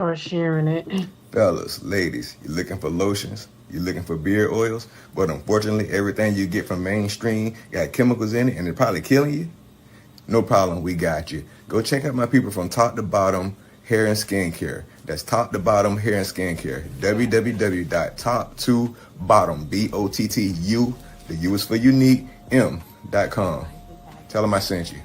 Or sharing it. Fellas, ladies, you looking for lotions? You looking for beard oils? But unfortunately, everything you get from mainstream got chemicals in it and they're probably killing you? No problem, we got you. Go check out my people from Top to Bottom Hair and Skincare. That's Top to Bottom Hair and Skincare. www.top2bottom, BOTTU, the U is for unique, M.com. Tell them I sent you.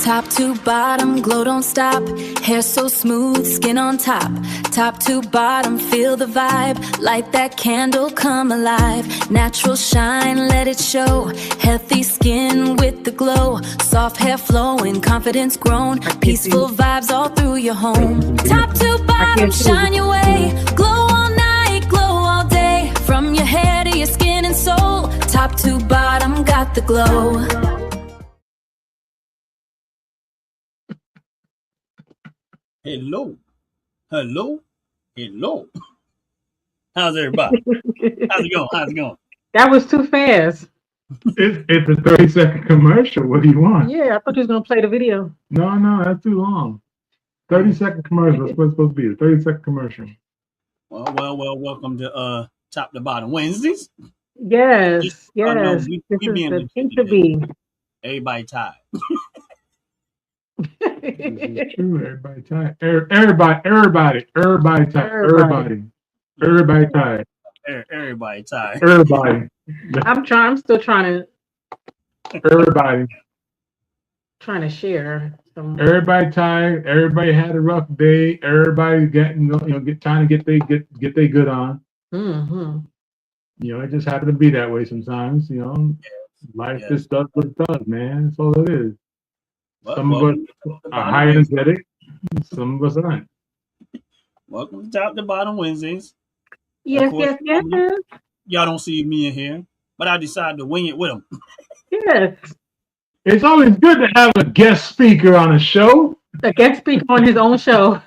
Top to bottom, glow don't stop. Hair so smooth, skin on top. Top to bottom, feel the vibe. Light that candle, come alive. Natural shine, let it show. Healthy skin with the glow. Soft hair flowing, confidence grown. Peaceful vibes all through your home. Top to bottom, shine your way. Glow all night, glow all day. From your hair to your skin and soul. Top to bottom, got the glow. Hello. Hello. Hello. How's everybody? How's it going? How's it going? That was too fast. It's a 30-second commercial. What do you want? Yeah, I thought you was gonna play the video. No, that's too long. 30-second commercial. That's what it's supposed to be. A 30-second commercial. Well, welcome to Top to Bottom Wednesdays. Yes, No, yes. we This is being the legit today. T2B. Everybody tired. This is true. Everybody tired. Everybody tired. Everybody tired. Everybody tired. Everybody. I'm still trying Everybody. to share some. Everybody tired. Everybody had a rough day. Everybody getting trying to get they good on. Mm-hmm. It just happened to be that way sometimes. Life just does what it does, man. That's all it is. Some of us are high energetic, some of us aren't. Welcome to Top to Bottom Wednesdays. Yes, course, yes. Y'all don't see me in here, but I decided to wing it with them. Yes. It's always good to have a guest speaker on a show. A guest speaker on his own show.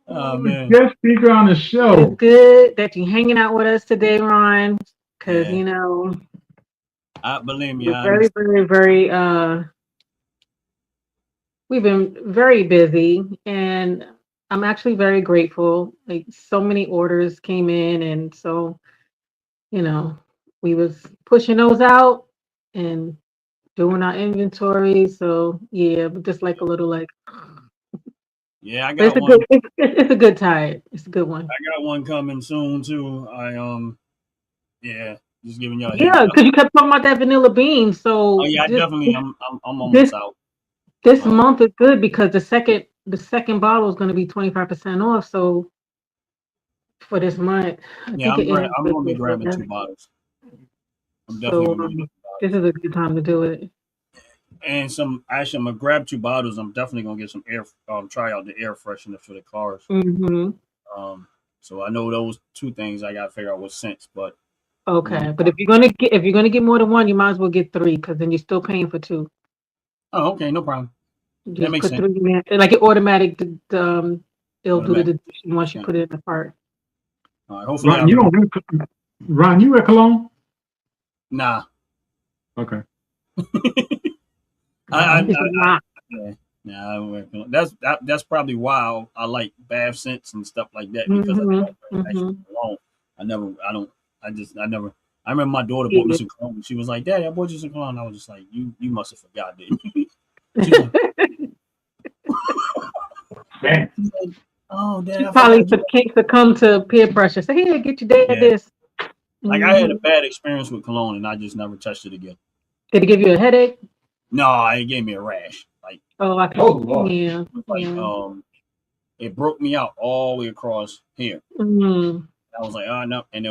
Oh man, guest speaker on the show. It's good that you're hanging out with us today, Ron, because believe me, we're very, we've been very busy, and I'm actually very grateful. Like, so many orders came in, and so we was pushing those out and doing our inventory. So yeah, but just like a little like. Yeah, I But got one. It's a good tide. It's a good one. I got one coming soon too. Just giving y'all. Yeah, because you kept talking about that vanilla bean. So I definitely. I'm almost out. This month is good because the second bottle is going to be 25% off. So for this month, I'm going to be grabbing 2 bottles. I'm definitely. This is a good time to do it. And I'm gonna grab 2 bottles. I'm definitely gonna get some try out the air freshener for the cars. Mm-hmm. So I know those 2 things I got to figure out what scents, but. Okay, but if you're gonna get more than one, you might as well get 3 because then you're still paying for 2. Oh, okay, no problem. Just that makes put sense. 3 in, like it automatic. It'll do the detection once you put it in the cart. All right, hopefully. Ron, you wear cologne? Nah. Okay. I don't wear cologne. That's probably why I like bath scents and stuff like that because I don't wear cologne. I remember my daughter bought me some cologne. She was like, "Daddy, I bought you some cologne." I was just like, "You must have forgot, didn't you?" Like, oh, Dad, she probably succumbed to peer pressure. Say, "Here, get your dad this." Like I had a bad experience with cologne, and I just never touched it again. Did it give you a headache? No, it gave me a rash. Like yeah. It broke me out all the way across here. Mm-hmm. I was like, oh no, and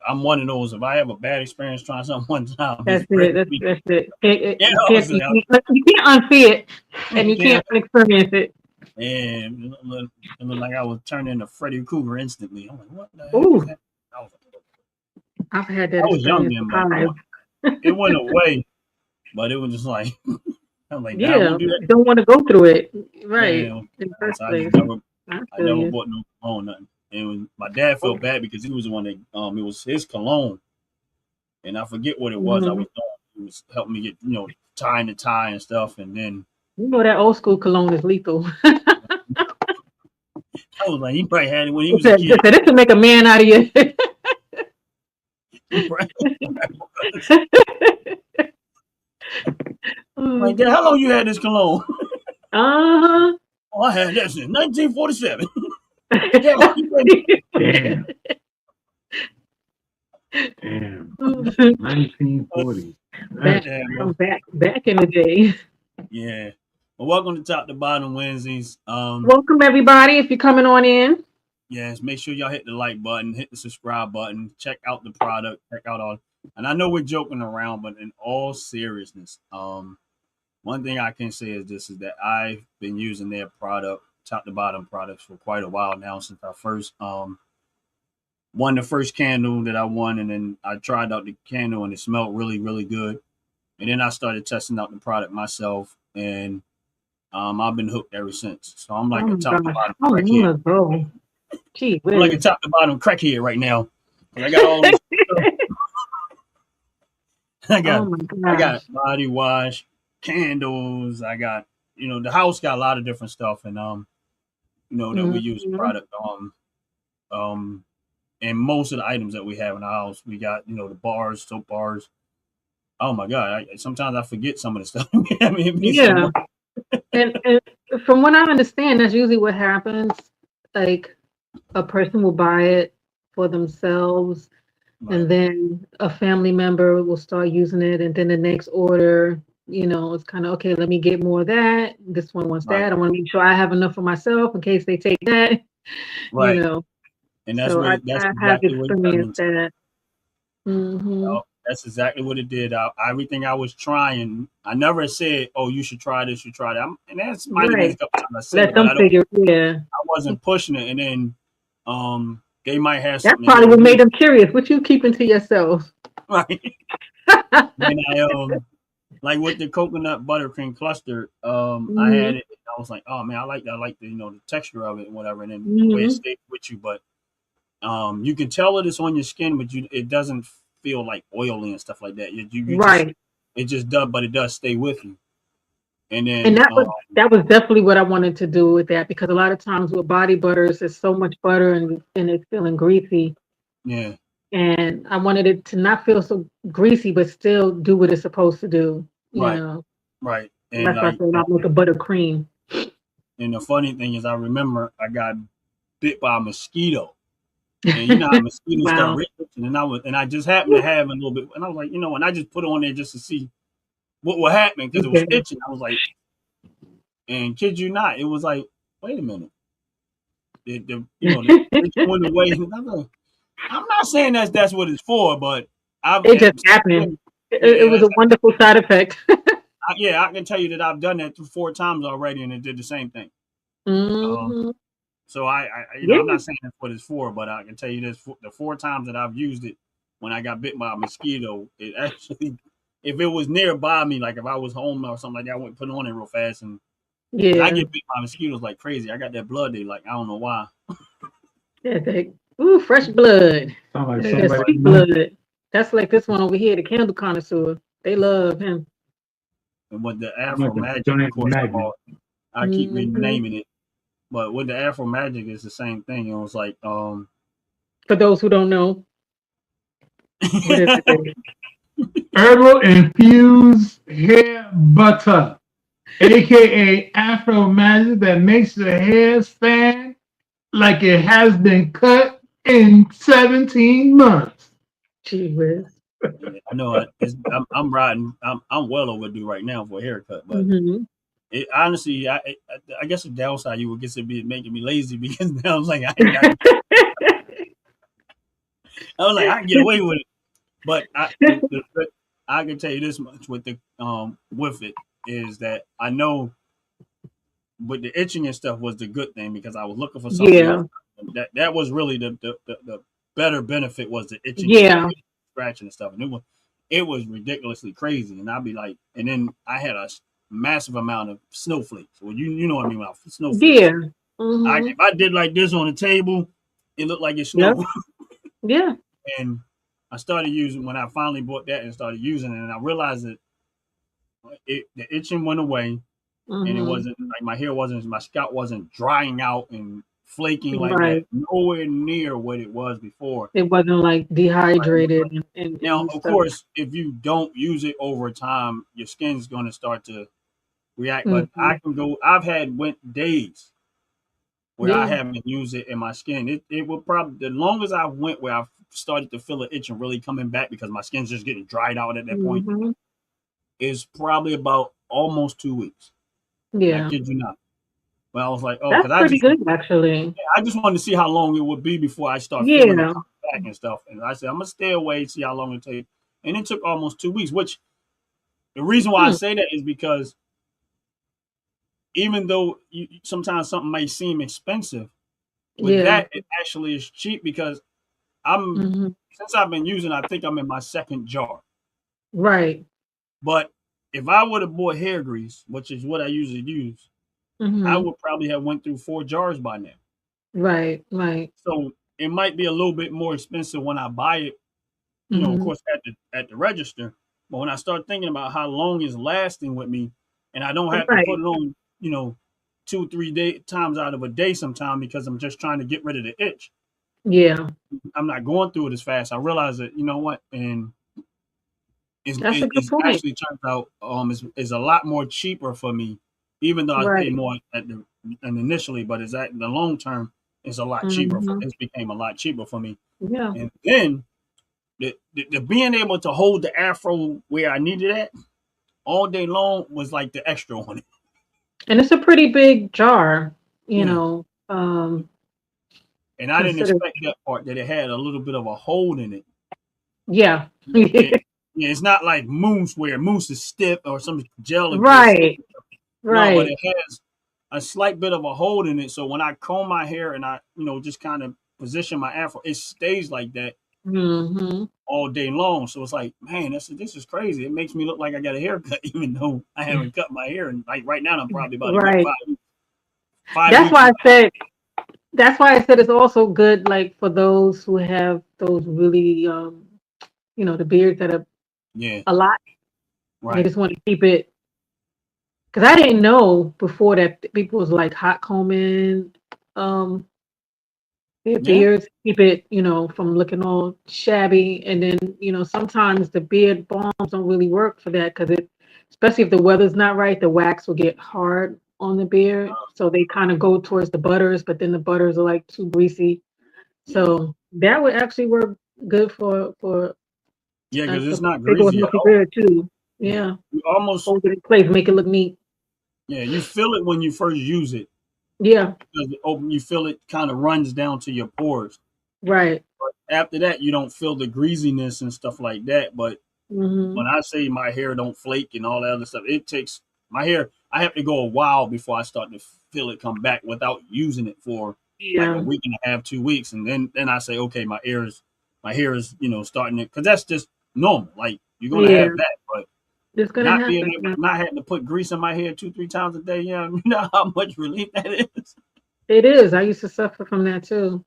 I'm one of those. If I have a bad experience trying something one time, that's it. That's it. You can't unsee it, and you can't experience it. And it looked like I was turning into Freddy Krueger instantly. I'm like, what the heck is that? I've had that. I was young then, but it went away. But it was just like, I'm like, yeah, don't want to go through it, right? I never bought no cologne, nothing. And my dad felt bad because he was the one that it was his cologne and I forget what it was I was doing. It was helping me get, tying the tie and stuff, and then that old school cologne is lethal. I was like, he probably had it when he was a kid. This will make a man out of you. Like, how long you had this cologne? Uh-huh. Oh, I had that since 1947. Damn. Damn. 1940. Back in the day. Yeah. Well, welcome to Top to Bottom Wednesdays. Welcome everybody. If you're coming on in. Yes, make sure y'all hit the like button, hit the subscribe button, check out the product, check out all. And I know we're joking around, but in all seriousness, one thing I can say is this: is that I've been using their product, top to bottom products, for quite a while now. Since I first won the first candle that I won, and then I tried out the candle, and it smelled really, really good. And then I started testing out the product myself, and I've been hooked ever since. So I'm like a top to bottom crackhead. Gee, I'm like a top to bottom crackhead right now. I got all this I got body wash, candles. I got, the house got a lot of different stuff, and that we use the product and most of the items that we have in the house, we got, the bars, soap bars. Oh my God! Sometimes I forget some of the stuff. Yeah, and from what I understand, that's usually what happens. Like, a person will buy it for themselves, right, and then a family member will start using it, and then the next order, it's kind of, okay, let me get more of that. This one wants that. I want to make sure I have enough for myself in case they take that. Right. And that's so I have experienced that. That's exactly what it did. Everything I was trying, I never said, "Oh, you should try this, you should try that." And that's might have been a couple times I said, let them figure. Yeah, I wasn't pushing it, and then they might have that something. Probably what made them curious. What you keeping to yourself? Right. And I like with the coconut buttercream cluster, I had it. I was like, oh man, I like that. I like the the texture of it and whatever, and then the way it stays with you. But you can tell it is on your skin, but it doesn't feel like oily and stuff like that. You right. It just does, but it does stay with you. And then that was definitely what I wanted to do with that, because a lot of times with body butters, there's so much butter and it's feeling greasy. Yeah. And I wanted it to not feel so greasy, but still do what it's supposed to do. You know. Right. And that's why I said I'll make a buttercream. And the funny thing is, I remember I got bit by a mosquito. And how mosquitoes start reaching, and I just happened to have a little bit, and I was like, and I just put it on there just to see what would happen, because it was itching. I was like, and kid you not, it was like, wait a minute, the went away. I'm not saying that's what it's for, but it just happened. It was a wonderful side effect. I can tell you that I've done that 4 times already, and it did the same thing. So I'm not saying that's what it's for, but I can tell you this: the 4 times that I've used it, when I got bit by a mosquito, it actually, if it was nearby me, like if I was home or something like that, I wouldn't put it on it real fast. And I get bit by mosquitoes like crazy. I got that blood. They like, I don't know why. Ooh, fresh blood. Sweet blood. That's like this one over here, the candle connoisseur. They love him. And with the Afro Magic, of course, I keep renaming it. But with the Afro Magic, it's the same thing. It was like, for those who don't know, what is it? Herbal infused hair butter, aka Afro Magic, that makes your hair stand like it has been cut in 17 months. Gee whiz. I know I'm riding. I'm well overdue right now for a haircut, but. It, honestly, I guess the downside you would guess it be making me lazy, because now I was like, I can get away with it. But I can tell you this much with it is that I know with the itching and stuff was the good thing, because I was looking for something. Yeah. That was really the better benefit, was the itching, scratching and stuff, and it was ridiculously crazy. And I'd be like, and then I had a massive amount of snowflakes. Well, you know what I mean about snowflakes. Yeah. If I did like this on the table, it looked like it snowed. Yep. Yeah. And I started using when I finally bought that and started using it, and I realized that the itching went away, and it Mhm. wasn't like my scalp wasn't drying out and flaking like that. Right. Nowhere near what it was before. It wasn't like Right. dehydrated Now, and of stuff. course, if you don't use it over time, your skin's going to start to react. But I Mhm. can go. I've had went days where I Yeah. haven't used it in my skin. It will probably the longest I went where I started to feel the itch and really coming back because my skin's just getting dried out at that point Mhm. is probably about almost 2 weeks. I Yeah. kid you not. But I was like, oh, That's because pretty good actually. I just wanted to see how long it would be before I start feeling it Yeah. come back and stuff. And I said, I'm gonna stay away, see how long it takes. And it took almost 2 weeks, which the reason why I Hmm. say that is because even though sometimes something may seem expensive, with Yeah. that it actually is cheap because I'm Mhm. since I've been using, I think I'm in my second jar. Right. But if I would have bought hair grease, which is what I usually use, I Mhm. would probably have went through 4 jars by now. Right. Right. So it might be a little bit more expensive when I buy it, of Mhm. course at the register. But when I start thinking about how long it's lasting with me, and I don't have to put Right. it on, 2, 3 times out of a day sometime because I'm just trying to get rid of the itch. Yeah. I'm not going through it as fast. I realize that you know what, and That's a good it's point. actually turns out is a lot more cheaper for me, even though I pay Right. more at the and initially, but it's at the long term it's a lot cheaper. Mhm. It's became a lot cheaper for me, Yeah. and then the being able to hold the afro where I needed it all day long was like the extra on it. And it's a pretty big jar, you Yeah, know, and I didn't consider expect that part that it had a little bit of a hole in it. yeah. It yeah, it's not like mousse where mousse is stiff or some gel is real stiff. Right. No, but Right. it has a slight bit of a hold in it. So when I comb my hair and I, just kind of position my afro, it stays like that Mhm. all day long. So it's like, man, this is crazy. It makes me look like I got a haircut, even though I haven't cut my hair. And like right now, I'm probably about a good Right. 5 weeks. 5 That's weeks. why I said it's also good like for those who have those really the beards that are Yeah, a lot. They right. just want to keep it because I didn't know before that people was like hot combing um their Yeah. beards, keep it, from looking all shabby. And then, sometimes the beard balms don't really work for that because especially if the weather's not right, the wax will get hard on the beard. So they kind of go towards the butters, but then the butters are like too greasy. Yeah. So that would actually work good for Yeah, because a it's not big old greasy at healthy all. beard too. Yeah. Yeah, You almost, hold it in place, make it look neat. you feel it when you first use it. Yeah, Because you feel it kind of runs down to your pores. right. After that, you don't feel the greasiness and stuff like that. But Hmm. when I say my hair don't flake and all that other stuff, it takes my hair. I have to go a while before I start to feel it come back without using it for like a Yeah, week and a half, 2 weeks, and then I say, okay, my hair is starting to because that's just normal. Like you're gonna yeah, have that, but it's gonna not being happen. able, Yeah. not having to put grease in my hair 2, 3 times a day. Yeah, you know how much relief that is. It is. I used to suffer from that too.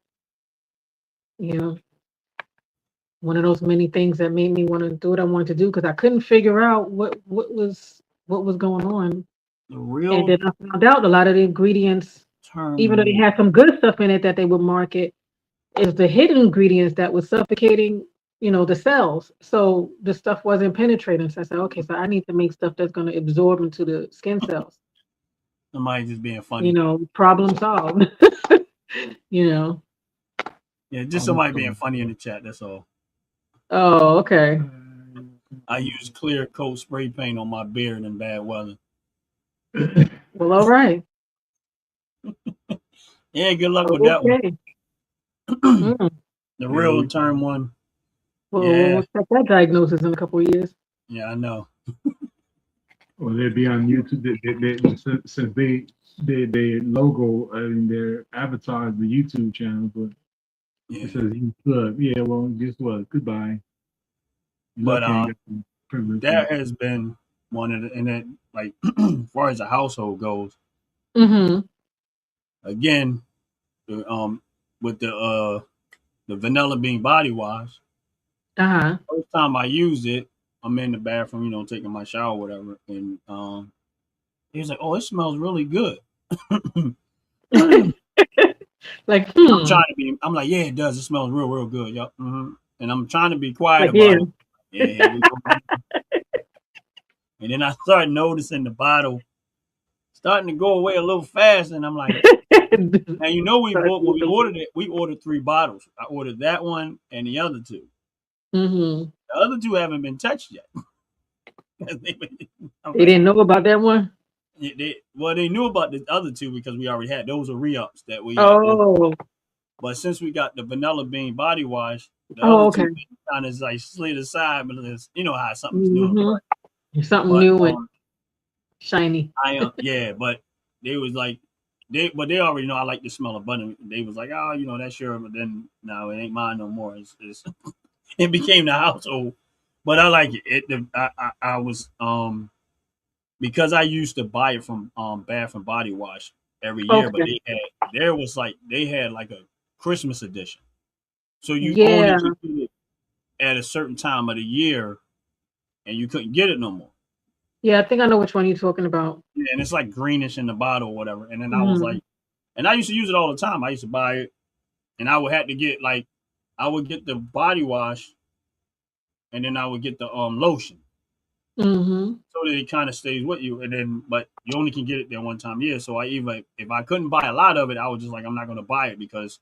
You know, one of those many things that made me want to do what I wanted to do because I couldn't figure out what was going on. The And real then I found out a lot of the ingredients, even though they term, had some good stuff in it that they would market, is the hidden ingredients that was suffocating, the cells. So the stuff wasn't penetrating. So I said, okay, so I need to make stuff that's going to absorb into the skin cells. somebody just being funny. Problem solved. you know. Yeah, just somebody being Also, funny in the chat. That's all. Oh, okay. I use clear coat spray paint on my beard in bad weather. Well, all right. Yeah, good luck with that one. Okay. Mm. The yeah, real term one. Well, Yeah, we'll check that diagnosis in a couple of years. yeah, I know. or they'd be on YouTube. Since they logo and their avatar is the YouTube channel, but it Yeah, says youth club. Yeah, well, guess what? Goodbye. You but lucky I ain't got some privilege yet. that has been one of the and that like as far as the household goes. Mm-hmm. Again, the, with the vanilla bean body wash. Uh-huh. First time I used it, I'm in the bathroom, taking my shower, or whatever, and he was like, "Oh, it smells really good." Like, I'm trying to be. I'm like, "Yeah, it does. It smells real, real good." Yup. And I'm trying to be quiet like, yeah. about it. Yeah, here we go. And then I started noticing the bottle starting to go away a little fast, and I'm like, "Now when we ordered it, we ordered 3 bottles. I ordered that one and the other 2. Mm-hmm. The other 2 haven't been touched yet." I'm They like, didn't know about that one? they knew about the other 2 because we already had those are re-ups that we had ordered. Oh. But since we got the vanilla bean body wash, the Oh, other 2 okay. kind of like slid aside, but you know how something's new. Mm-hmm. Something But new and shiny. but they was like they already know I like the smell of butter. They was like, oh, that's sure, but then no, it ain't mine no more. It's it became the household. But I like it. I was because I used to buy it from Bath and Body Wash every year, but Okay. they had like a Christmas edition. So you only Yeah. could get it at a certain time of the year and you couldn't get it no more. Yeah, I think I know which one you're talking about. Yeah, and it's like greenish in the bottle or whatever. And then I was Mm-hmm. like, and I used to use it all the time. I used to buy it and I would have to get like I would get the body wash and then I would get the lotion. Mm-hmm. So that it kind of stays with you. And then but you only can get it there one time a year. So I even if I couldn't buy a lot of it, I was just like I'm not gonna buy it because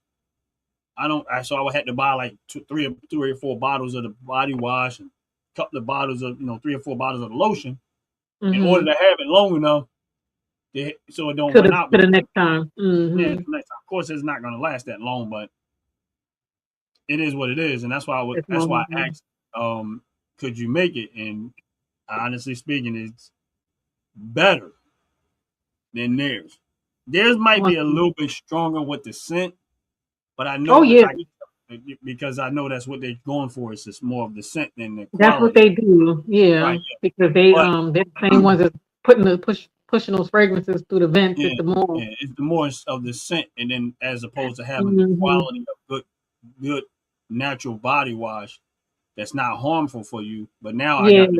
so I would have to buy like three or 4 bottles of the body wash and a couple of bottles of 3 or 4 bottles of the lotion in order Mm-hmm. to have it long enough so it don't To run the out. to the Because next time. yeah, Mm-hmm. next time. Of course, it's not going to last that long, but it is what it is, and that's why It's that's why I long. asked, could you make it? And honestly speaking, it's better than theirs. Theirs might be a Awesome. little bit stronger with the scent, but I Oh know yeah, because I know that's what they're going for. It's just more of the scent than the that's what quality, they do. Yeah, right? because But they're the same ones that's pushing those fragrances through the vents yeah, at the mall. yeah, it's the more of the scent, and then as opposed to having the Mm-hmm. quality of good natural body wash that's not harmful for you. But now I Yeah. got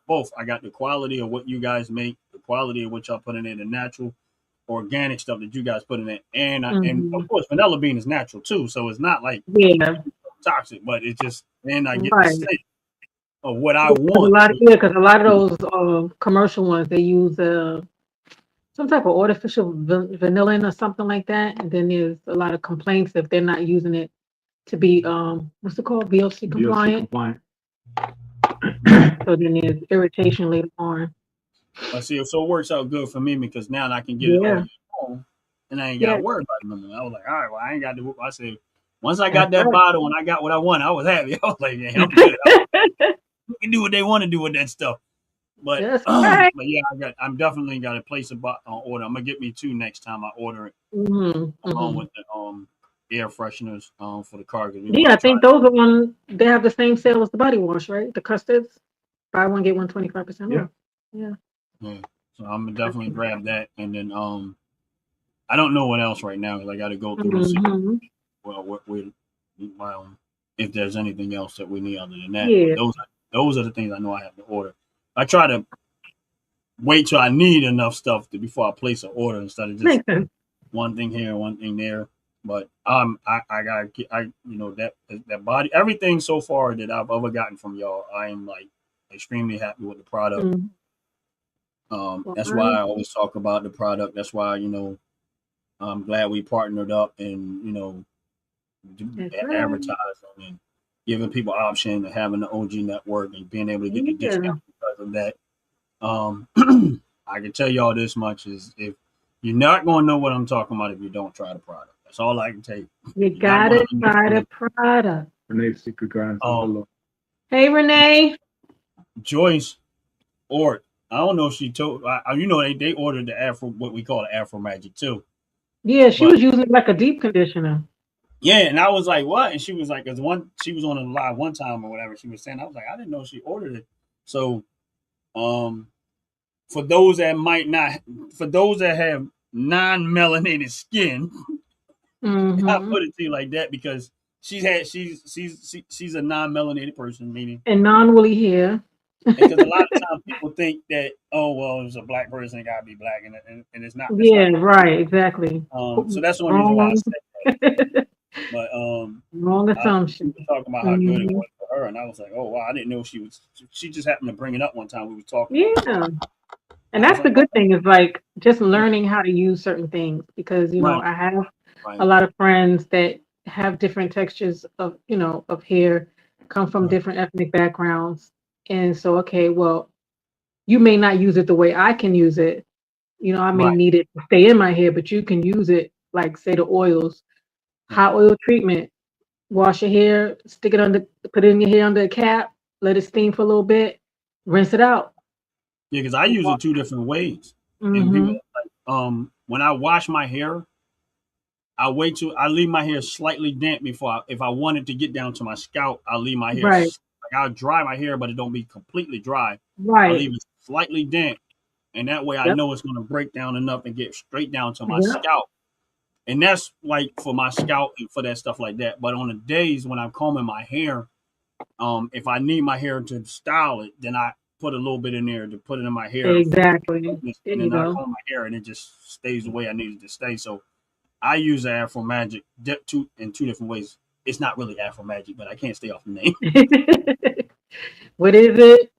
both. I got the quality of what you guys make, the quality of what y'all putting in, the natural, organic stuff that you guys put in it, and Mm-hmm. of course vanilla bean is natural too, so it's not like Yeah. toxic, but it's just then I get the Right. scent of what I Yeah, want. because a lot of those commercial ones they use some type of artificial vanilla or something like that, and then there's a lot of complaints if they're not using it to be what's it called, VOC DLC compliant. compliant. So then there's irritation later on. But see, so it works out good for me because now I can get it all Yeah. year long, and I ain't got to Yeah. worry about it no more. I was like, all right, well, I ain't got to. I said, once I That's got that right. bottle and I got what I want, I was happy. I was like, yeah, I'm good. You can do what they want to do with that stuff. But That's right. but yeah, I'm definitely got to place a order. I'm gonna get me 2 next time I order it, Hmm. along Hmm. with the air fresheners for the car because we Yeah, want I to try. think those are one. They have the same sale as the body wash, right? The custards. Buy one get one 25% Yeah. off. Yeah. Yeah, so I'm gonna definitely grab that, and then I don't know what else right now because I got to go through and see Hmm. what we if there's anything else that we need other than that. But Yeah. those are the things I know I have to order. I try to wait till I need enough stuff before I place an order instead of just Makes sense. one thing here, one thing there. But I got that body everything so far that I've ever gotten from y'all, I am like extremely happy with the product. Mhm. Well, That's why I always talk about the product. That's why I'm glad we partnered up and that's right. advertising and giving people option of having the OG network and being able to get the Yeah. discount because of that. Um, I can tell y'all this much is if you're not going to know what I'm talking about if you don't try the product. That's all I can tell you. You You're not going gotta to try the understand. product. Renee's secret guidance is Um, below. Hey, Renee. Joyce or I don't know if she told they ordered the Afro what we call the Afro Magic too, Yeah, she but was using it like a deep conditioner. yeah, and I was like, what? And she was like, cause she was on a live one time or whatever. She was saying, I was like, I didn't know she ordered it. So, um, for those that might not, for those that have non-melanated skin, I Mm-hmm. put it to you like that because she's a non-melanated person, meaning, And non-woolly hair. because a lot of times people think that, oh well, it's a black person, it gotta be black, and it's not. It's Yeah, not. right, exactly. So that's the only reason why I Wrong, said that. But wrong we assumption. were talking about how good it Hmm. was for her, and I was like, oh wow, I didn't know she was. She just happened to bring it up one time. We were talking about it. Yeah. And I was that's the like, good thing is like just yeah, learning how to use certain things because, right, I have a right, lot of friends that have different textures of, of hair, come from right, different ethnic backgrounds. And so, okay, well, you may not use it the way I can use it. I may right. need it to stay in my hair, but you can use it like say the oils, Right. hot oil treatment, wash your hair, stick it under, put it in your hair under a cap, let it steam for a little bit, rinse it out. Yeah, because I use it two different ways, and people Mm-hmm. like when I wash my hair, I leave my hair slightly damp before if I wanted to get down to my scalp, I'll leave my hair Right, like I'll dry my hair, but it don't be completely dry. I'll right. leave it slightly damp, and that way I Yep, know it's gonna break down enough and get straight down to my yep, scalp. And that's like for my scalp and for that stuff like that. But on the days when I'm combing my hair, if I need my hair to style it, then I put a little bit in there to put it in my hair for exactly. There and you then I go. comb my hair and it just stays the way I need it to stay. So I use the Afro Magic in two different ways. It's not really Afro Magic, but I can't stay off the name. What is it?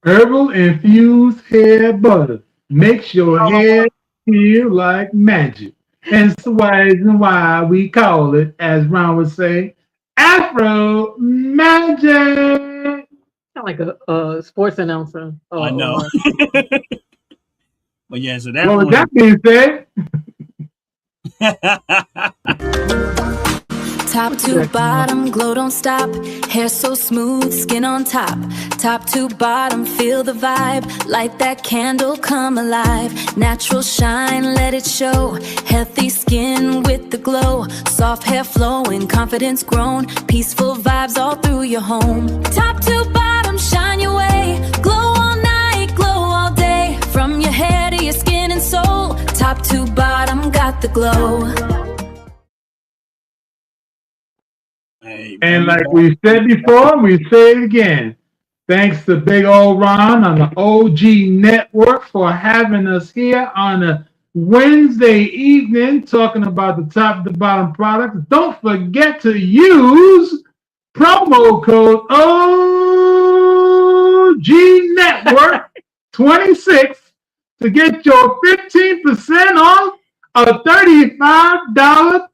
Herbal infused hair butter makes your hair feel like magic. And so why we call it, as Ron would say, Afro Magic. Sound like a sports announcer. I know. Or But yeah, so that Well, with one. that being said, Top to bottom, glow don't stop. Hair so smooth, skin on top. Top to bottom, feel the vibe. Light that candle, come alive. Natural shine, let it show. Healthy skin with the glow. Soft hair flowing, confidence grown. Peaceful vibes all through your home. Top to bottom, shine your way. Glow all night, glow all day. From your hair to your skin and soul. Top to bottom, got the glow. Hey, and bring it like back. we said before, we say it again. Thanks to Big Old Ron on the OG Network for having us here on a Wednesday evening talking about the top to bottom products. Don't forget to use promo code OG Network 26 to get your 15% off a $35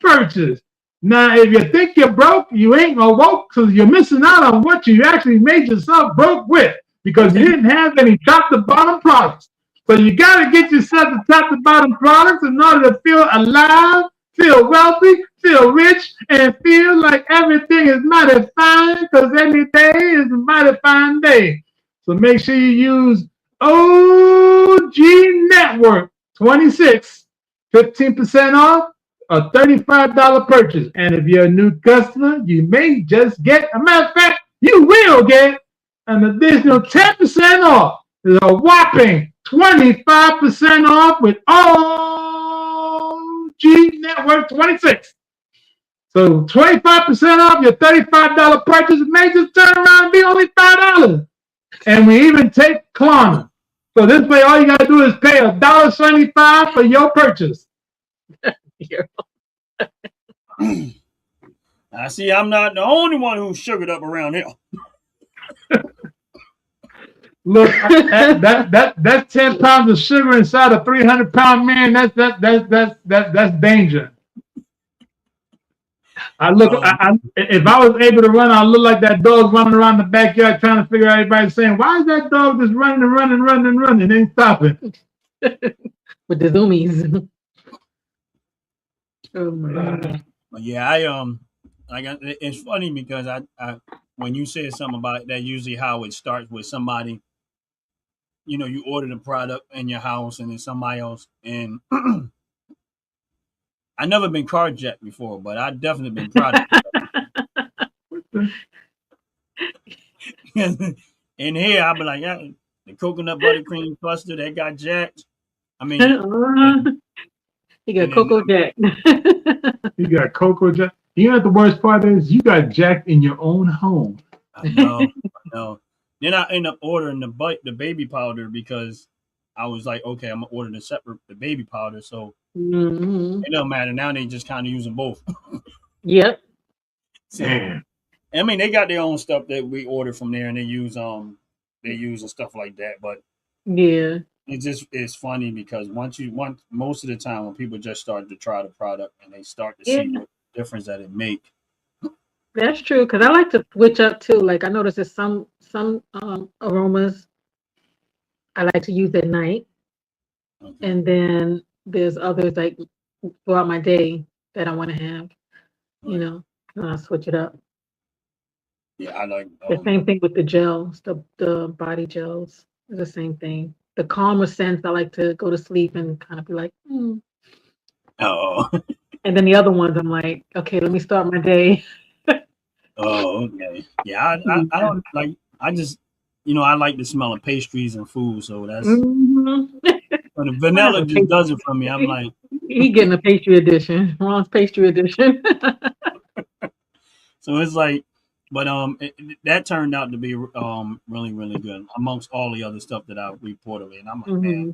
purchase. Now, if you think you're broke, you ain't no woke because you're missing out on what you actually made yourself broke with because you didn't have any top to bottom products. So you got to get yourself the top to bottom products in order to feel alive, feel wealthy, feel rich, and feel like everything is mighty fine because every day is a mighty fine day. So make sure you use OG Network 26, 15% off a $35 purchase. And if you're a new customer, you may just get, a matter of fact, you will get an additional 10% off. There's a whopping 25% off with OG Network 26. So 25% off your $35 purchase may just turn around and be only $5. And we even take Klarna. So this way, all you got to do is pay $1.75 for your purchase. I see I'm not the only one who's sugared up around here. Look, that's 10 pounds of sugar inside a 300-pound man. That's danger. If I was able to run, I'd look like that dog running around the backyard trying to figure out everybody saying, why is that dog just running and running, running and running? Ain't stopping. with the zoomies. Oh my God. But yeah, it's funny because I when you said something about that, usually how it starts with somebody, you order the product in your house and then somebody else, and I never been carjacked before, but I definitely been product. In here, I'll be like, yeah, the coconut buttercream cluster that got jacked. I mean, and, You got and then Coco Jack. You got Coco Jack. You know what the worst part is? You got jacked in your own home. I know, I know. Then I end up ordering the baby powder because I was like, okay, I'm gonna order the baby powder, so Hmm. it doesn't matter. Now they just kind of using both. Yep. So Man, I mean, they got their own stuff that we order from there, and they use and stuff like that. But Yeah. it's funny because once most of the time when people just start to try the product and they start to Yeah. see what difference that it make. That's true. Because I like to switch up too. Like I noticed there's some aromas I like to use at night, Okay, and then there's others like throughout my day that I want to have. You right? know, and I switch it up. Yeah, I like The same thing with the gels, the body gels. It's the same thing. The calmer scents, I like to go to sleep and kind of be like, "Hmm." oh And then the other ones, I'm like, okay, let me start my day. oh okay yeah I Yeah. don't like I just I like the smell of pastries and food, so that's Mhm. when the I have vanilla a just pastry. does it for me. I'm like, He getting a pastry edition. Ron's pastry edition. so it's like, but that turned out to be really really good amongst all the other stuff that I reported. And I'm like, man, Hmm.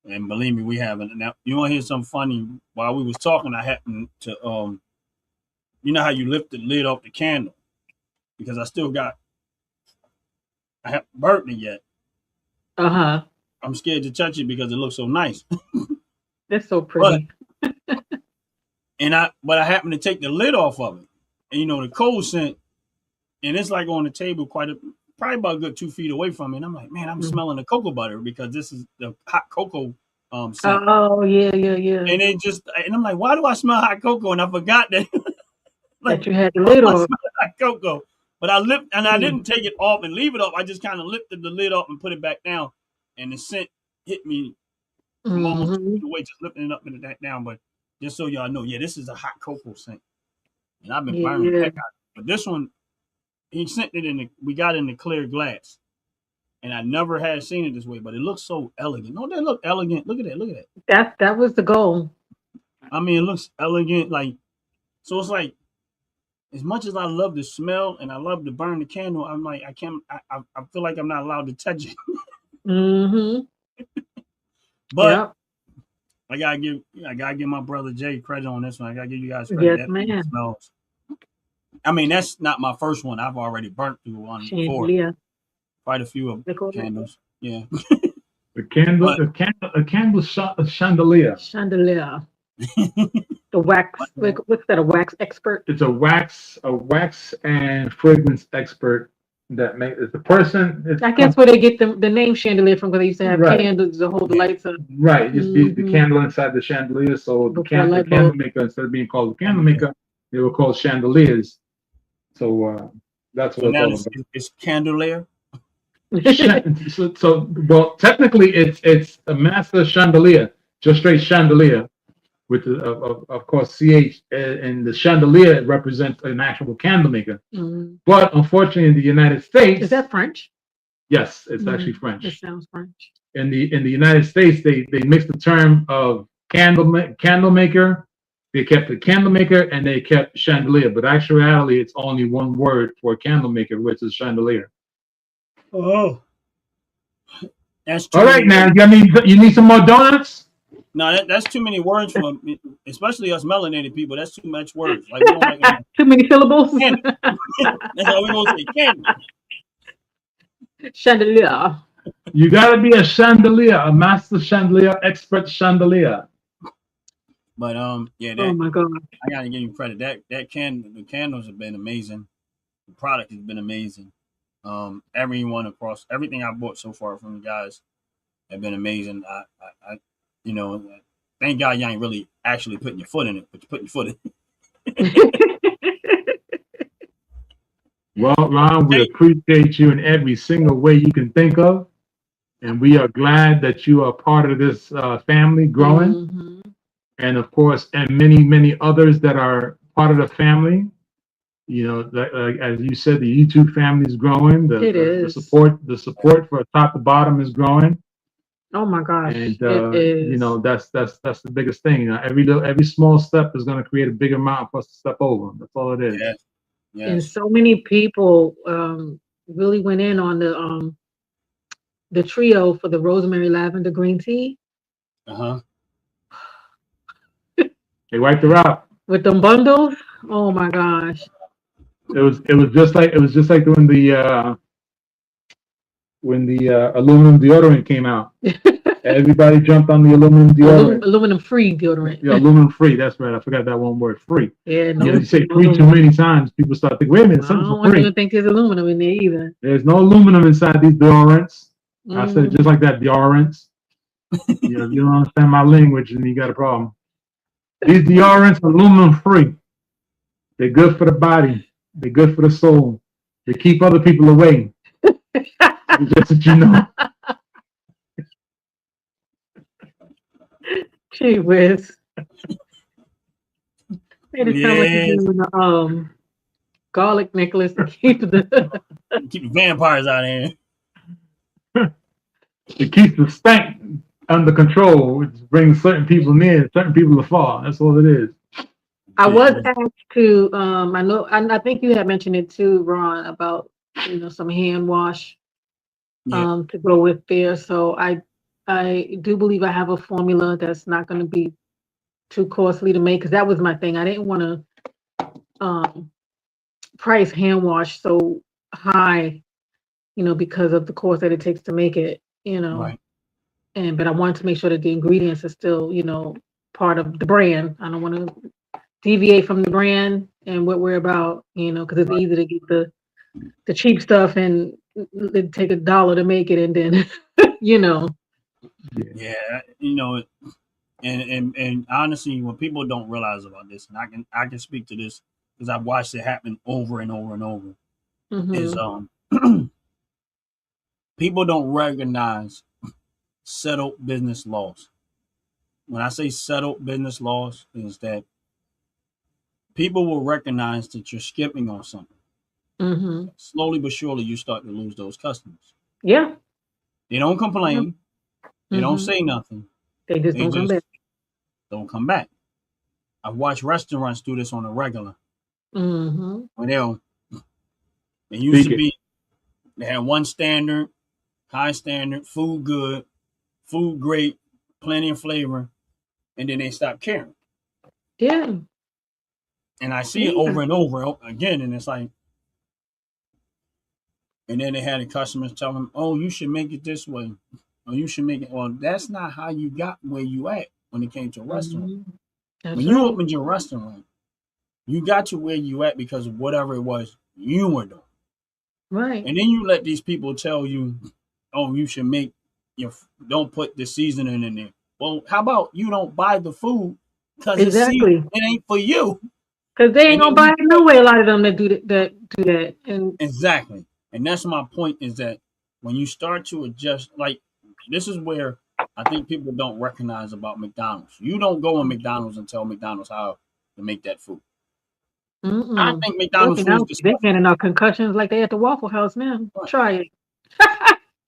and believe me, we haven't. Now you want to hear something funny? While we was talking, I happened to you know how you lift the lid off the candle because I haven't burnt it yet. Uh-huh. I'm scared to touch it because it looks so nice. That's so But pretty. I happened to take the lid off of it, and the cold scent, and it's like on the table probably about a good 2 feet away from me. And I'm like, man, I'm Mhm. smelling the cocoa butter because this is the hot cocoa scent. Oh, yeah, yeah, yeah. And I'm like, why do I smell hot cocoa? And I forgot that like, That you had the why lid do I off. smell hot cocoa? But I Mm. didn't take it off and leave it off. I just kind of lifted the lid off and put it back down, and the scent hit me from almost 2 feet Hmm. away, just lifting it up and back down. But just so y'all know, yeah, this is a hot cocoa scent, and I've been burning the Yeah. heck out of it. But this one, he sent it we got it in the clear glass, and I never had seen it this way. But it looks so elegant. Don't that look elegant? Look at that. Look at that. That was the goal. I mean, it looks elegant. Like so, it's like as much as I love the smell and I love to burn the candle, I'm like I can't. I feel like I'm not allowed to touch it. Hmm. But Yep. I gotta give my brother Jay credit on this one. I gotta give you guys credit. Yes, That thing man. smells. I mean, that's not my first one. I've already burnt through one before. Chandelier. Quite a few of They call it candles. Yeah, the candle, but a chandelier. chandelier. The wax. yeah. What's that? A wax expert? It's a wax and fragrance expert that makes it's the person. It's I guess where they get the name chandelier from because they used to have right, candles to hold the lights up. right. Just the Hmm. candle inside the chandelier. So Before the light candle bulb. maker, instead of being called a candle Candelier. maker, they were called chandeliers. So that's So what it's now all this about. is candelier. Well, technically, it's a master chandelier, just straight chandelier, with of course ch, and the chandelier represents an actual candle maker. Mm. But unfortunately, in the United Is States, that French? yes, it's actually Mm. It French. sounds French. In the United States, they mixed the term of candle maker. They kept the candle maker and they kept chandelier, but actually, it's only one word for candle maker, which is chandelier. Oh, that's too All right, many now words. you need some more donuts. No, that's too many words for me, especially us melanated people. That's too much words. Like we don't like Too many syllables. candle. That's all we gonna say, candle. Chandelier. You gotta be a chandelier, a master chandelier, expert chandelier. But yeah, Oh that my God. I gotta give you credit. The candles have been amazing. The product has been amazing. Everyone across everything I bought so far from you guys have been amazing. I you know, thank God you ain't really actually putting your foot in it, but you're putting your foot in it. Well, Ron, we Hey, appreciate you in every single way you can think of, and we are glad that you are part of this family growing, Hmm. and of course, and many many others that are part of the family. You know, as you said, the YouTube family is growing. It The is. support for top to bottom is growing. Oh my gosh, And it you is. know, that's the biggest thing. Every small step is going to create a bigger mountain for us to step over. That's all it is. Yes, And yes. so many people really went in on the trio for the rosemary lavender green tea Uh-huh. They wiped her out. with them bundles. Oh my gosh. It was just like when the aluminum deodorant came out. Everybody jumped on the aluminum deodorant. Aluminum free deodorant. Yeah, aluminum free. That's right. I forgot that one word, free. Yeah, You know, no, you say no free too aluminum. many times, people start thinking, wait a minute, Well, I something's don't for want them free. to think there's aluminum in there either. There's no aluminum inside these deodorants. I said it Mm, just like that, deodorants. You know, if you don't understand my language, then you got a problem. These deodorants are aluminum free. They're good for the body. They're good for the soul. They keep other people away. Just that you know. gee whiz. Made it sound like you're Yes. doing the garlic necklace to keep the Keep the vampires out of here. It keeps the stank under control, which brings certain people near, certain people afar. That's all it is. I was Yeah. asked to I know I think you had mentioned it too, Ron, about some hand wash Yeah. to go with there. So I do believe I have a formula that's not going to be too costly to make because that was my thing. I didn't want to price hand wash so high, because of the cost that it takes to make it, Right. and but I wanted to make sure that the ingredients are still, part of the brand. I don't want to deviate from the brand and what we're about, because it's Right. easy to get the cheap stuff and it take $1 to make it, and then you know. Yeah. Yeah. And honestly, what people don't realize about this, and I can speak to this because I've watched it happen over and over and over, is Hmm. people don't recognize settled business laws. When I say settled business laws, is that people will recognize that you're skipping on something. Hmm. Slowly but surely, you start to lose those customers. Yeah. They don't Yeah. complain. They don't Hmm. say nothing. They just They don't come back. just don't come back. I've watched restaurants do this on a regular. Hmm. When they used Speak to it. be, they had one standard, high standard, food good, food great, plenty of flavor, and then they stopped caring. Yeah. And I see it Yeah. over and over again, and it's like, and then they had the customers tell them, "Oh, you should make it this way, or you should make it." Well, that's not how you got where you at when it came to a restaurant. Hmm. That's When you right. opened your restaurant, you got to where you at because of whatever it was you were doing. Right. And then you let these people tell you, "Oh, you should make your don't put the seasoning in there." Well, how about you don't buy the food because it's seasoned? Exactly. It ain't for you. Because they ain't And gonna then buy you it no way. A lot of them that do that, and exactly, and that's my point is that when you start to adjust, like this is where I think people don't recognize about McDonald's. You don't go in McDonald's and tell McDonald's how to make that food. I mm-mm. think Look, McDonald's food is now they disgusting. handing out concussions like they at the Waffle House now. Right, Try it.